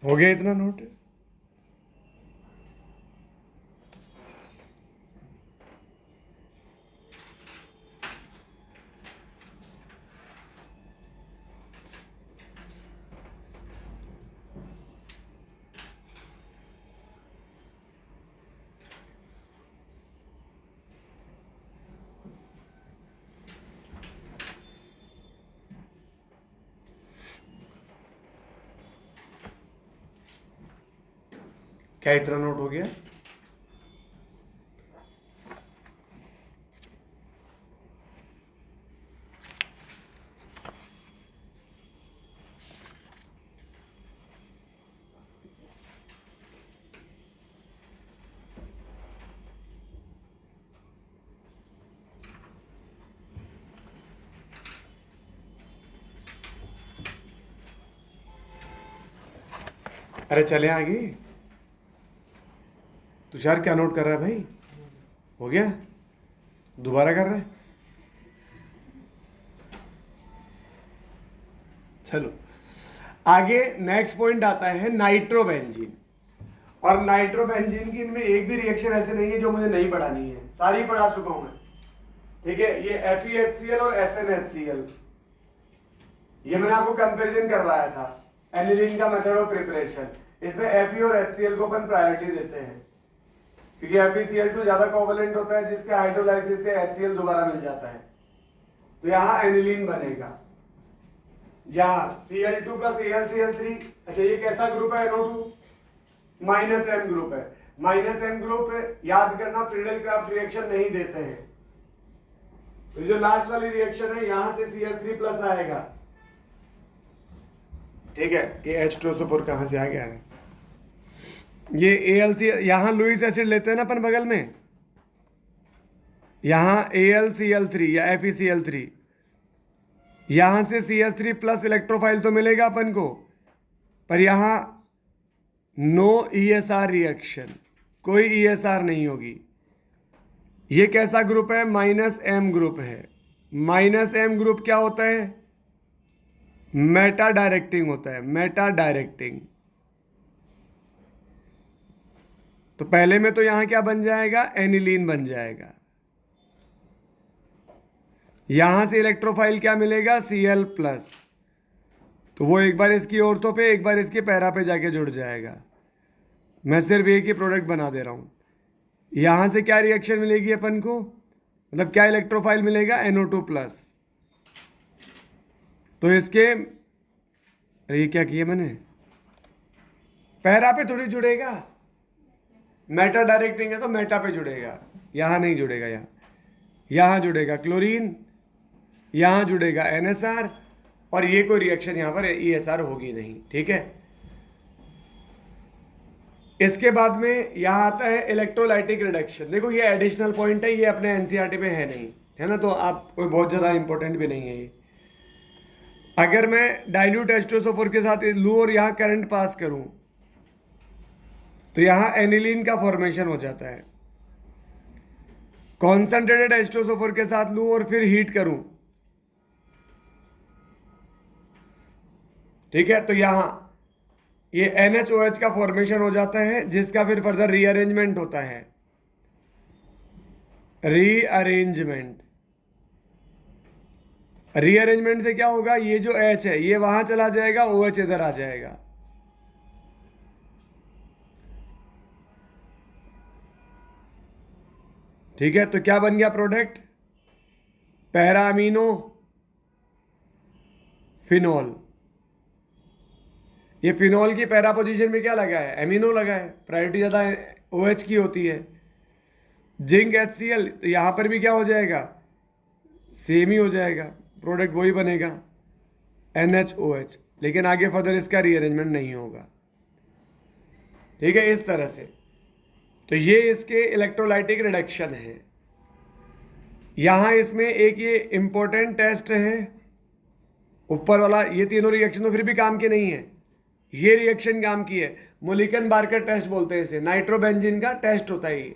हो गया इतना नोट? क्या इतना नोट हो गया? अरे चले आगे। तुषार क्या नोट कर रहा है भाई? हो गया? दोबारा कर रहे हैं? चलो आगे नेक्स्ट पॉइंट आता है नाइट्रोबेंजीन। और नाइट्रोबेंजीन की इनमें एक भी रिएक्शन ऐसे नहीं है जो मुझे नहीं पढ़ानी है, सारी पढ़ा चुका हूं मैं। ठीक है, ये FeHCl और SnHCl, ये मैंने आपको कंपैरिजन करवाया था एनिलीन का मेथड ऑफ प्रिपरेशन। इसमें Fe और HCl को अपन प्रायोरिटी देते हैं क्योंकि FeCl2 ज्यादा कोवलेंट होता है, जिसके हाइड्रोलाइसिस से HCl दोबारा मिल जाता है। तो यहां एनिलीन बनेगा, यहां Cl2 प्लस AlCl3। अच्छा, ये कैसा ग्रुप है? NO2 -M ग्रुप है। -M ग्रुप याद करना, फ्रीडल क्राफ्ट रिएक्शन नहीं देते हैं। तो जो लास्ट वाली रिएक्शन है यहां से CH3 प्लस आएगा। ठीक है, ये H2SO4 कहां से आ गया है? ये AlC, यहां लुईस एसिड लेते हैं ना अपन बगल में, यहाँ AlCl3 या FeCl3, यहाँ से CH3 प्लस इलेक्ट्रोफाइल तो मिलेगा अपन को, पर यहाँ नो ESR रिएक्शन, कोई ESR नहीं होगी। ये कैसा ग्रुप है? -M ग्रुप है। -M ग्रुप क्या होता है? मेटा डायरेक्टिंग होता है, मेटा डायरेक्टिंग। तो पहले में तो यहां क्या बन जाएगा? एनिलीन बन जाएगा। यहां से इलेक्ट्रोफाइल क्या मिलेगा? Cl plus. तो वो एक बार इसकी ऑर्थो पे, एक बार इसके पैरा पे जाके जुड़ जाएगा। मैं सिर्फ एक ही प्रोडक्ट बना दे रहा हूं। यहां से क्या रिएक्शन मिलेगी अपन को? मतलब क्या इलेक्ट्रोफाइल मिलेगा? NO2 plus. तो इसके, अरे ये क्या किया मैंने? पैरा पे थोड़ी जुड़ेगा, मेटा डायरेक्टिंग है तो मेटा पे जुड़ेगा, यहां नहीं जुड़ेगा। यहां जुड़ेगा क्लोरीन, यहां जुड़ेगा NSR, और ये कोई रिएक्शन यहां पर ESR होगी नहीं। ठीक है। इसके बाद में यहां आता है इलेक्ट्रोलाइटिक रिडक्शन। देखो ये एडिशनल पॉइंट है, ये अपने एनसीईआरटी में है नहीं, है ना, तो आप कोई बहुत ज़्यादा इंपॉर्टेंट भी नहीं है ये। अगर मैं डाइल्यूट H2SO4 के साथ लूँ और यहाँ करंट पास करूँ तो यहाँ एनिलीन का फॉर्मेशन हो जाता है। कॉन्सेंट्रेटेड H2SO4 के साथ लूँ और फिर हीट करूँ, ठीक है, तो यहाँ ये NHOH का फॉर्मेशन हो जाता है, जिसका फिर फर्दर रीअरेंजमेंट होता है। रीअरेंजमेंट, रीअरेंजमेंट से क्या होगा? ये जो H है ये वहां चला जाएगा, OH इधर आ जाएगा। ठीक है, तो क्या बन गया प्रोडक्ट? Para amino phenol. ये फिनॉल की पैरा पोजीशन में क्या लगा है? एमिनो लगा है, प्रायोरिटी ज़्यादा OH की होती है। जिंक HCl, तो यहाँ पर भी क्या हो जाएगा? सेम ही हो जाएगा, प्रोडक्ट वही बनेगा NHOH, लेकिन आगे फर्दर इसका रीअरेंजमेंट नहीं होगा। ठीक है, इस तरह से। तो ये इसके इलेक्ट्रोलाइटिक रिडक्शन है। यहाँ इसमें एक ये इंपॉर्टेंट टेस्ट है ऊपर वाला, ये तीनों रिएक्शन तो फिर भी काम के नहीं है, ये रिएक्शन काम की है। मोलिकन बार्कर टेस्ट बोलते हैं इसे, नाइट्रोबेंजीन का टेस्ट होता है ये।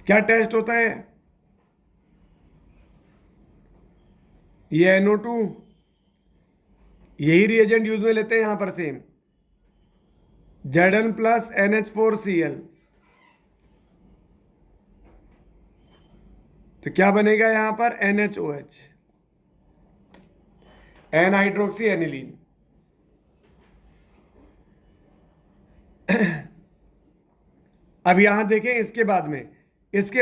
क्या टेस्ट होता है? ये NO2, यही रिएजेंट यूज में लेते हैं यहां पर सेम, Zn प्लस NH4Cl। तो क्या बनेगा यहां पर? NHOH, N hydroxy aniline. अब यहां देखें, इसके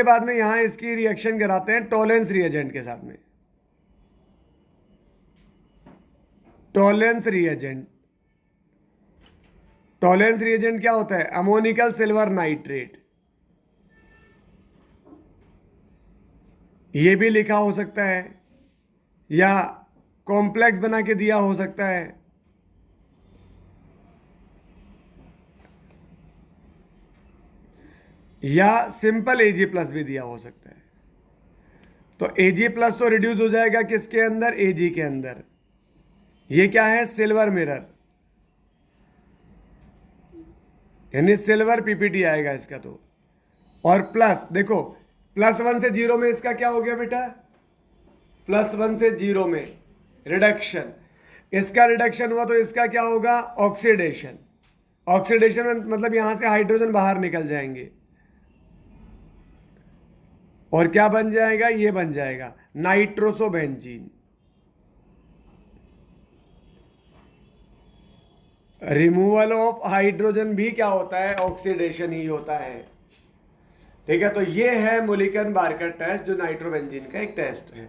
बाद में यहां इसकी रिएक्शन कराते हैं टॉलेंस रिएजेंट के साथ में। टॉलेंस रिएजेंट, टॉलेंस रिएजेंट क्या होता है? Ammoniacal silver nitrate. ये भी लिखा हो सकता है या कॉम्प्लेक्स बना के दिया हो सकता है, या सिंपल Ag प्लस भी दिया हो सकता है। तो Ag प्लस तो रिड्यूस हो जाएगा किसके अंदर? Ag के अंदर। ये क्या है? सिल्वर मिरर, यानी सिल्वर पीपीटी आएगा इसका तो। और प्लस देखो, +1 से 0 में इसका क्या हो गया बेटा? +1 से 0 में रिडक्शन, इसका रिडक्शन हुआ तो इसका क्या होगा? ऑक्सीडेशन। ऑक्सीडेशन में मतलब यहां से हाइड्रोजन बाहर निकल जाएंगे और क्या बन जाएगा? ये बन जाएगा नाइट्रोसोबेंजीन। रिमूवल ऑफ हाइड्रोजन भी क्या होता है? ऑक्सीडेशन ही होता है। ठीक है, तो ये है मोलिकन बार्कर टेस्ट, जो नाइट्रोबेंजीन का एक टेस्ट है।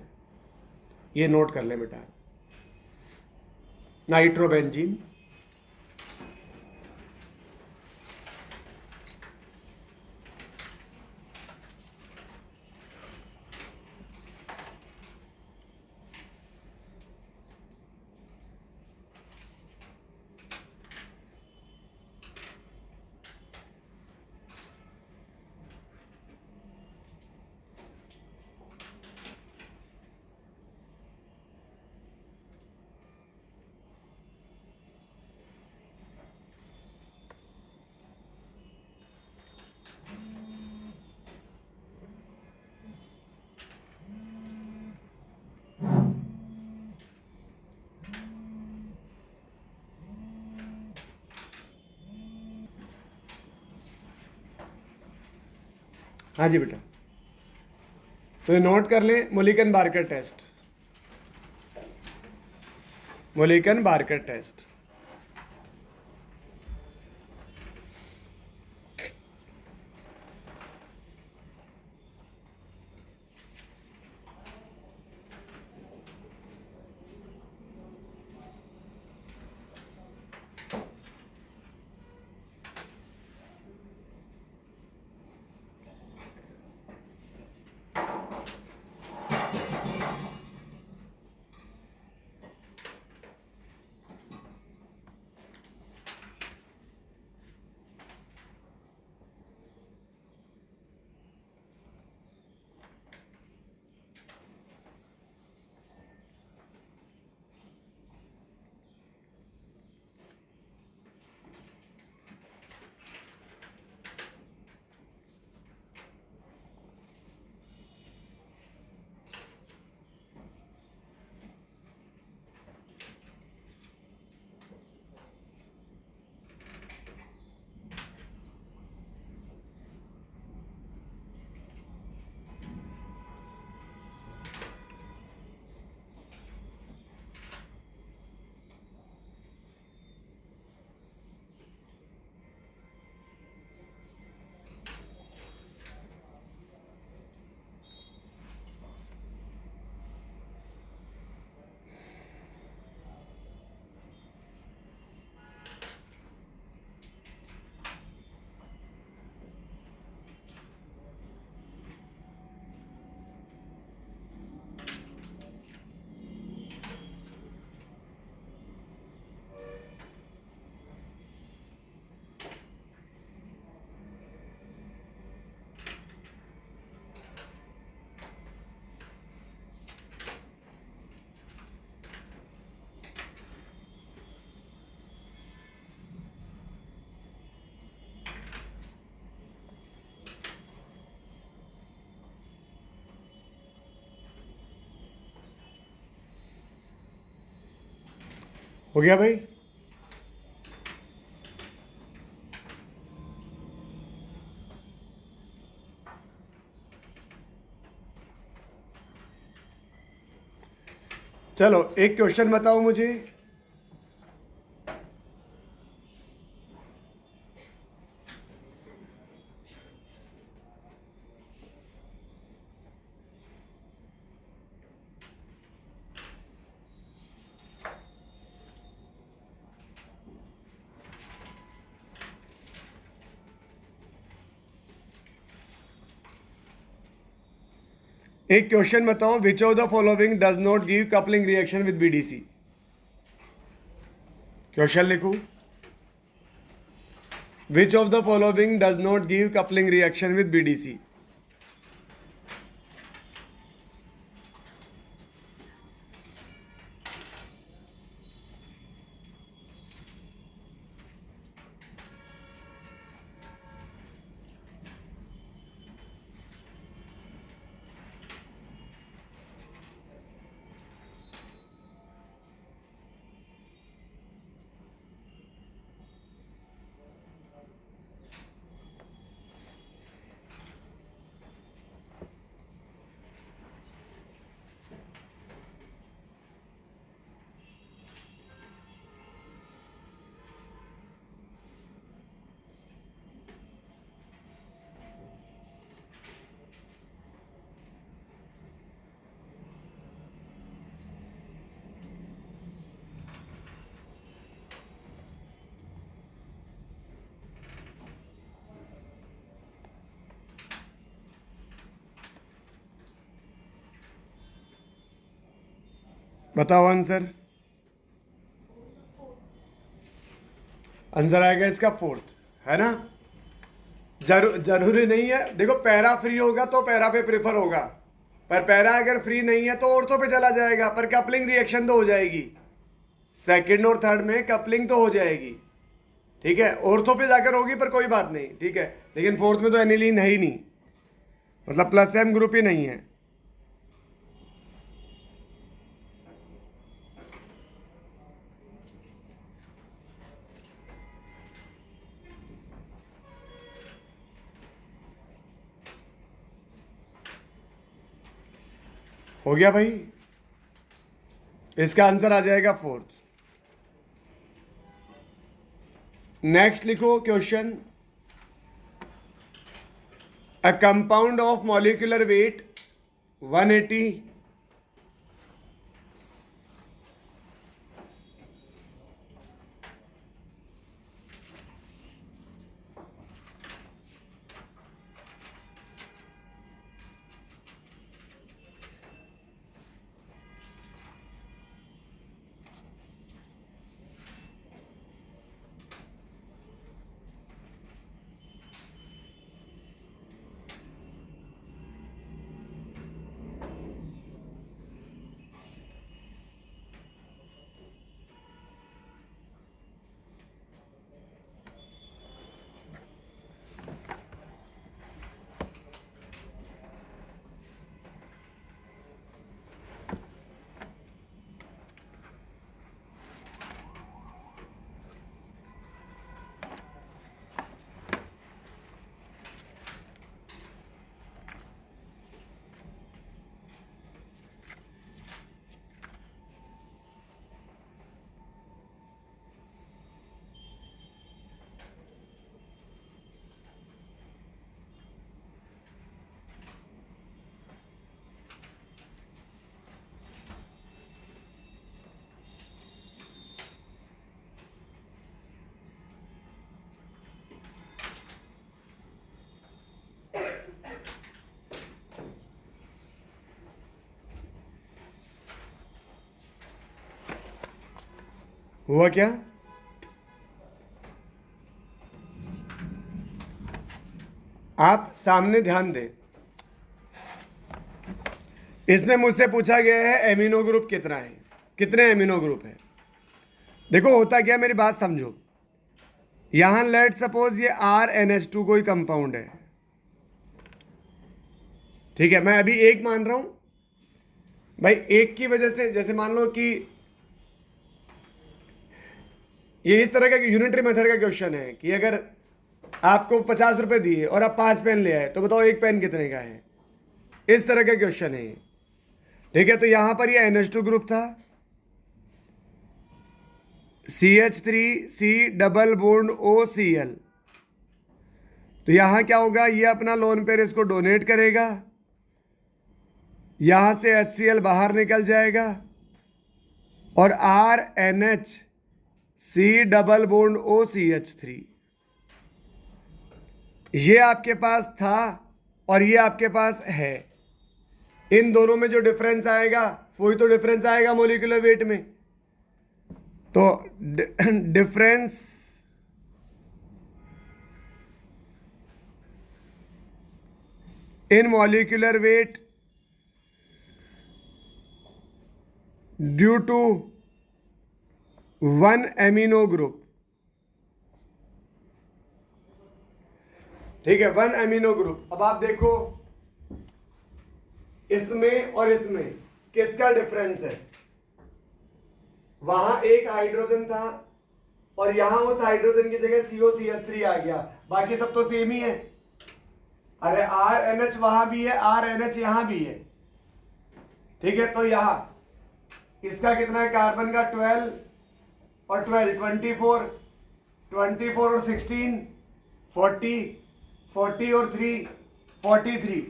ये नोट कर ले बेटा, नाइट्रोबेंजीन। हाँ जी बेटा, तो ये नोट कर ले, Mulliken Barker test, Mulliken Barker test. हो गया भाई? चलो एक क्वेश्चन बताओ मुझे। एक क्वेश्चन बताओ, which of the following does not give coupling reaction with BDC. Question लिखो, which of the following does not give coupling reaction with BDC. बताओ आंसर। आंसर आएगा इसका फोर्थ, है ना। जरूरी नहीं है, देखो पैरा फ्री होगा तो पैरा पे प्रेफर होगा, पर पैरा अगर फ्री नहीं है तो ऑर्थो पे चला जाएगा, पर कपलिंग रिएक्शन तो हो जाएगी। सेकंड और थर्ड में कपलिंग तो हो जाएगी, ठीक है। ऑर्थो पे जाकर होगी पर कोई बात नहीं, ठीक है। लेकिन फोर्थ में तो एनिलीन है ही नहीं, मतलब प्लस एम ग्रुप ही नहीं है। हो गया भाई, इसका आंसर आ जाएगा 4th। नेक्स्ट लिखो question, a compound of molecular weight 180 हुआ क्या? आप सामने ध्यान दें, इसमें मुझसे पूछा गया है एमिनो ग्रुप कितना है, कितने एमिनो ग्रुप है। देखो होता क्या, मेरी बात समझो, यहां लेट सपोज ये RNH2 कोई कंपाउंड है, ठीक है, मैं अभी एक मान रहा हूं भाई, एक की वजह से, जैसे मान लो कि ये इस तरह का यूनिटरी मेथड का क्वेश्चन है कि अगर आपको 50 रुपए दिए और आप 5 पेन ले आए तो बताओ एक पेन कितने का है, इस तरह का क्वेश्चन है ये, ठीक है। तो यहां पर ये NH2 ग्रुप था, CH3C डबल बॉन्ड OCl, तो यहां क्या होगा, ये अपना लोन पेयर इसको डोनेट करेगा, यहां से HCl बाहर निकल जाएगा और RNHC डबल बॉन्ड OCH3, ये आपके पास था और ये आपके पास है, इन दोनों में जो डिफरेंस आएगा वही तो डिफरेंस आएगा मॉलिक्यूलर वेट में। तो difference in molecular weight due to one amino group, ठीक है, वन एमिनो ग्रुप। अब आप देखो इसमें और इसमें किसका डिफरेंस है, वहां एक हाइड्रोजन था और यहां उस हाइड्रोजन की जगह COCH3 आ गया, बाकी सब तो सेम ही है। अरे RNH वहां भी है, RNH यहां भी है, ठीक है। तो यहां इसका कितना है, कार्बन का 12 और 12 24, 24 और 16 40, 40 और 3 43,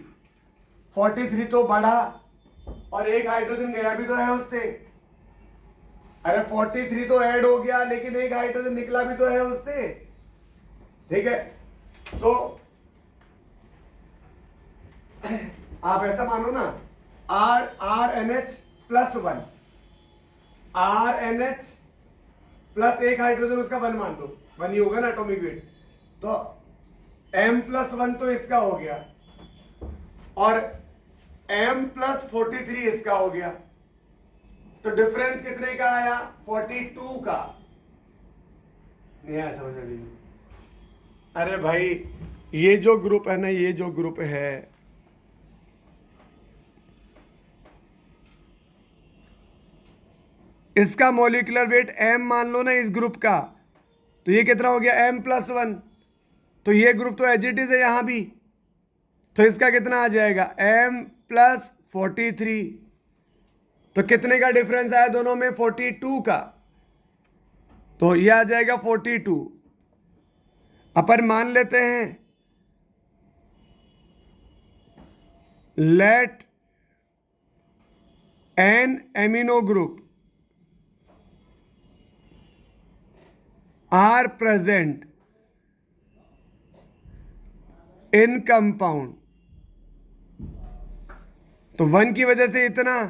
43 तो बढ़ा और एक हाइड्रोजन गया भी तो है उससे। अरे 43 तो ऐड हो गया लेकिन एक हाइड्रोजन निकला भी तो है उससे, ठीक है। तो आप ऐसा मानो ना, RNH प्लस 1, RNH प्लस एक हाइड्रोजन उसका 1 मान लो, 1 ही होगा ना एटॉमिक वेट, तो M प्लस 1 तो इसका हो गया और M प्लस 43 इसका हो गया, तो डिफरेंस कितने का आया, 42 का। नहीं आया समझ में? अरे भाई ये जो ग्रुप है ना, ये जो ग्रुप है, इसका मॉलिक्यूलर वेट M मान लो ना इस ग्रुप का, तो ये कितना हो गया, M प्लस 1, तो ये ग्रुप तो एज इट इज है यहां भी, तो इसका कितना आ जाएगा, M प्लस 43, तो कितने का डिफरेंस आया दोनों में? 42 का। तो ये आ जाएगा 42। अपन मान लेते हैं let an amino group are present in compound. तो 1 की वजह से इतना,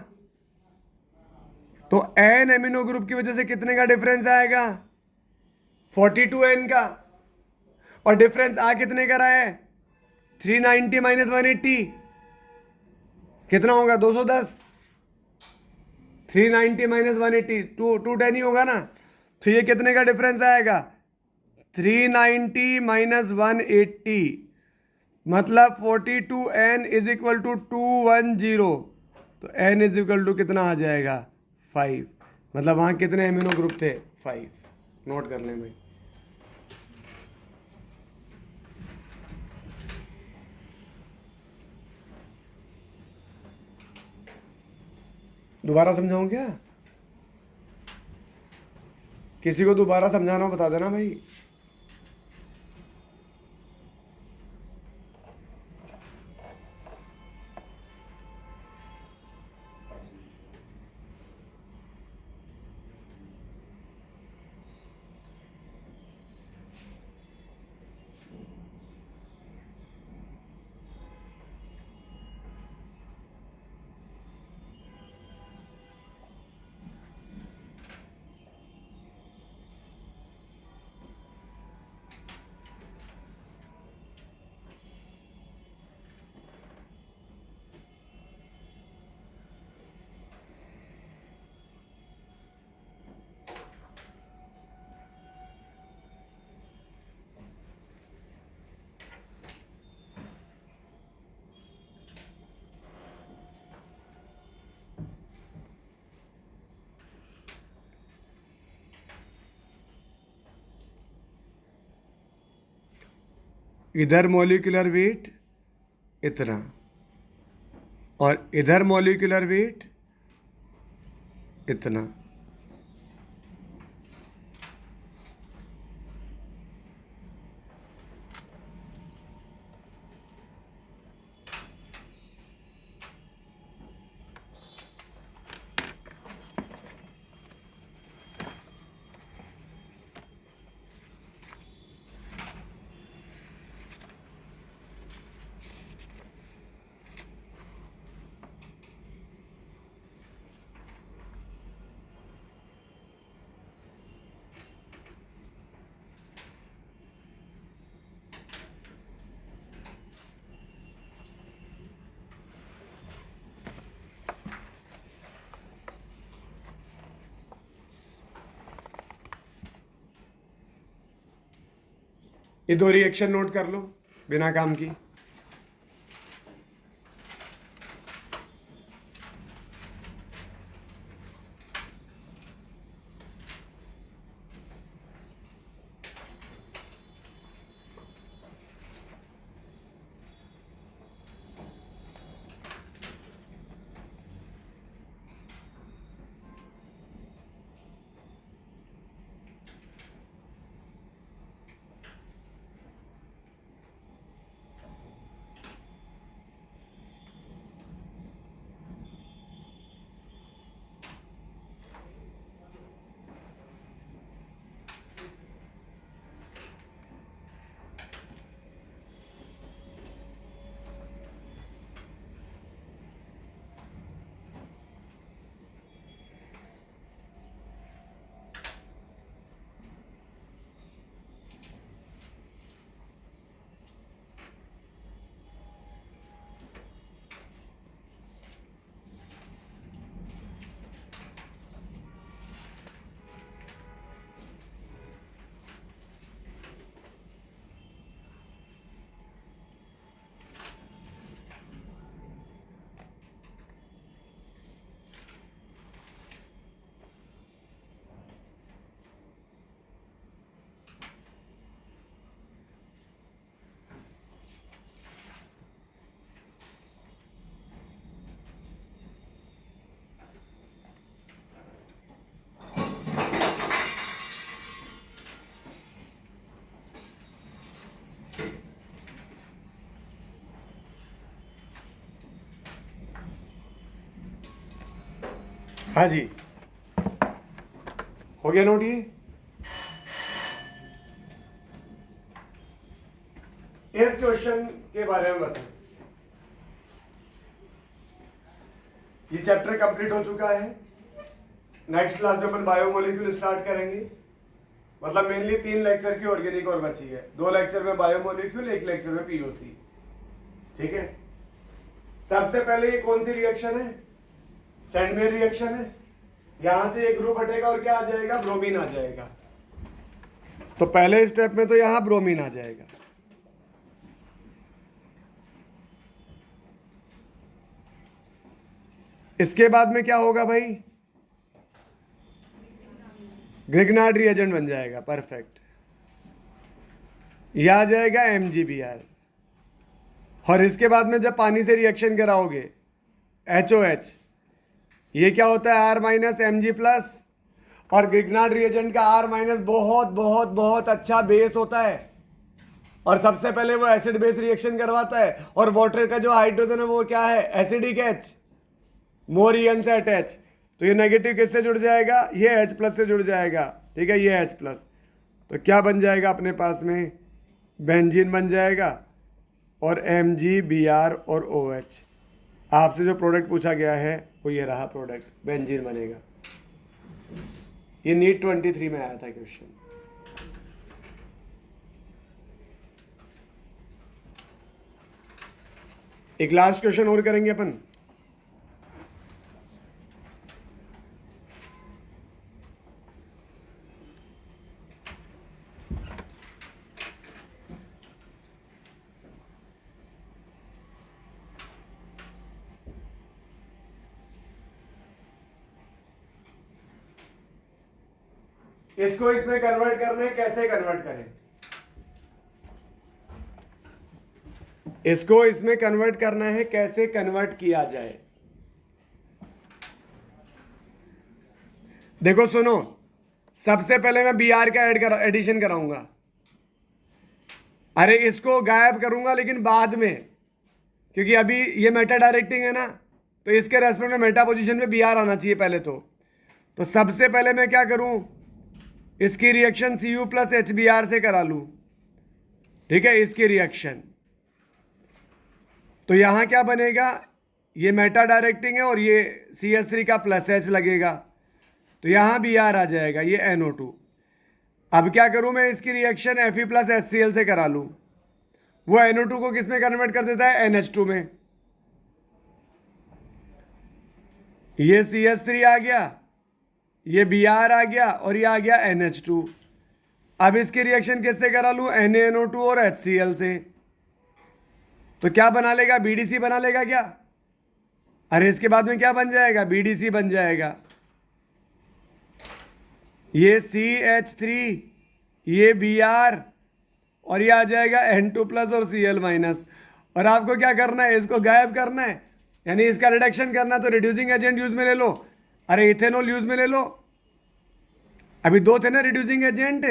तो एन एमिनो ग्रुप की वजह से कितने का डिफरेंस आएगा? 42 एन का। और डिफरेंस आ कितने का रहा है? 390 माइनस 180 कितना होगा? 210। 390 माइनस 180 210 ही होगा ना। तो ये कितने का डिफरेंस आएगा? 390 माइनस 180 मतलब 42n इज इक्वल टू 210। तो n इज इक्वल टू कितना आ जाएगा? 5। मतलब वहां कितने एमिनो ग्रुप थे? 5। नोट कर लें भाई। दोबारा समझाऊं क्या? किसी को दोबारा समझाना बता देना भाई। इधर मॉलिक्यूलर वेट इतना और इधर मॉलिक्यूलर वेट इतना। ये दो रिएक्शन नोट कर लो बिना काम की। हाँ जी, हो गया नोट। ये इस क्वेश्चन के बारे में बताएं। ये चैप्टर कंप्लीट हो चुका है। नेक्स्ट क्लास में अपन बायोमोलिक्यूल स्टार्ट करेंगे। मतलब मेनली 3 लेक्चर की ऑर्गेनिक और बची है। 2 लेक्चर में बायोमोलिक्यूल, 1 लेक्चर में पीओसी। ठीक है। सबसे पहले ये कौन सी रिएक्शन है? सैंडमेयर रिएक्शन है। यहां से एक ग्रुप हटेगा और क्या आ जाएगा? ब्रोमीन आ जाएगा। तो पहले स्टेप में तो यहां ब्रोमीन आ जाएगा। इसके बाद में क्या होगा भाई? ग्रिग्नार्ड रिएजेंट बन जाएगा। परफेक्ट। यह आ जाएगा MgBr। और इसके बाद में जब पानी से रिएक्शन कराओगे HOH, ये क्या होता है? R minus Mg+। और ग्रिग्नार्ड रिएजेंट का R माइनस बहुत बहुत बहुत अच्छा बेस होता है। और सबसे पहले वो एसिड बेस रिएक्शन करवाता है। और वाटर का जो हाइड्रोजन है वो क्या है? एसिडिक H, मोर इयन से अटैच। तो ये नेगेटिव किससे जुड़ जाएगा? ये H+ से जुड़ जाएगा। ठीक है, ये H+। तो क्या बन जाएगा अपने पास में? बेंजीन बन जाएगा। और MgBr और OH। आपसे जो प्रोडक्ट पूछा गया है वो ये रहा प्रोडक्ट, बेंजीन बनेगा। ये नीट 23 में आया था क्वेश्चन। एक लास्ट क्वेश्चन और करेंगे अपन। इसको इसमें कन्वर्ट करना है, कैसे कन्वर्ट करें? इसको इसमें कन्वर्ट करना है, कैसे कन्वर्ट किया जाए? देखो सुनो, सबसे पहले मैं Br का एडिशन कराऊंगा। अरे इसको गायब करूंगा लेकिन बाद में, क्योंकि अभी ये मेटा डायरेक्टिंग है ना, तो इसके रेस्पेक्ट में मेटा पोजीशन में Br आना चाहिए पहले। तो सबसे पहले मैं क्या करूं? इसकी रिएक्शन Cu प्लस HBr से करा लूं। ठीक है, इसकी रिएक्शन। तो यहां क्या बनेगा? ये मेटा डायरेक्टिंग है और ये CH3 का प्लस H लगेगा। तो यहां Br आ जाएगा, ये NO2। अब क्या करूं मैं? इसकी रिएक्शन Fe प्लस HCl से करा लूं। वो NO2 को किस में कन्वर्ट कर देता है? NH2 में। ये CH3 आ गया, ये Br आ गया और ये आ गया NH2। अब इसकी रिएक्शन किससे करा लूं? NaNO2 और HCl से। तो क्या बना लेगा? BDC बना लेगा क्या? अरे इसके बाद में क्या बन जाएगा? BDC बन जाएगा। ये CH3, ये Br और ये आ जाएगा N2 प्लस और Cl माइनस। और आपको क्या करना है? इसको गायब करना है, यानी इसका रिडक्शन करना है। तो रिड्यूसिंग एजेंट यूज में ले लो। अरे इथेनॉल यूज में ले लो। अभी 2 थे ना रिड्यूसिंग एजेंट,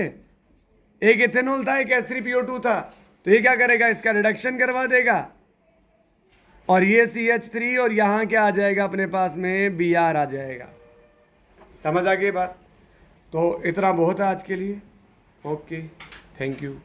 एक इथेनॉल था, एक H3PO2 था। तो ये क्या करेगा? इसका रिडक्शन करवा देगा। और ये CH3 और यहां क्या आ जाएगा अपने पास में? Br आ जाएगा। समझ आ गई बात? तो इतना बहुत है आज के लिए। Okay, thank you.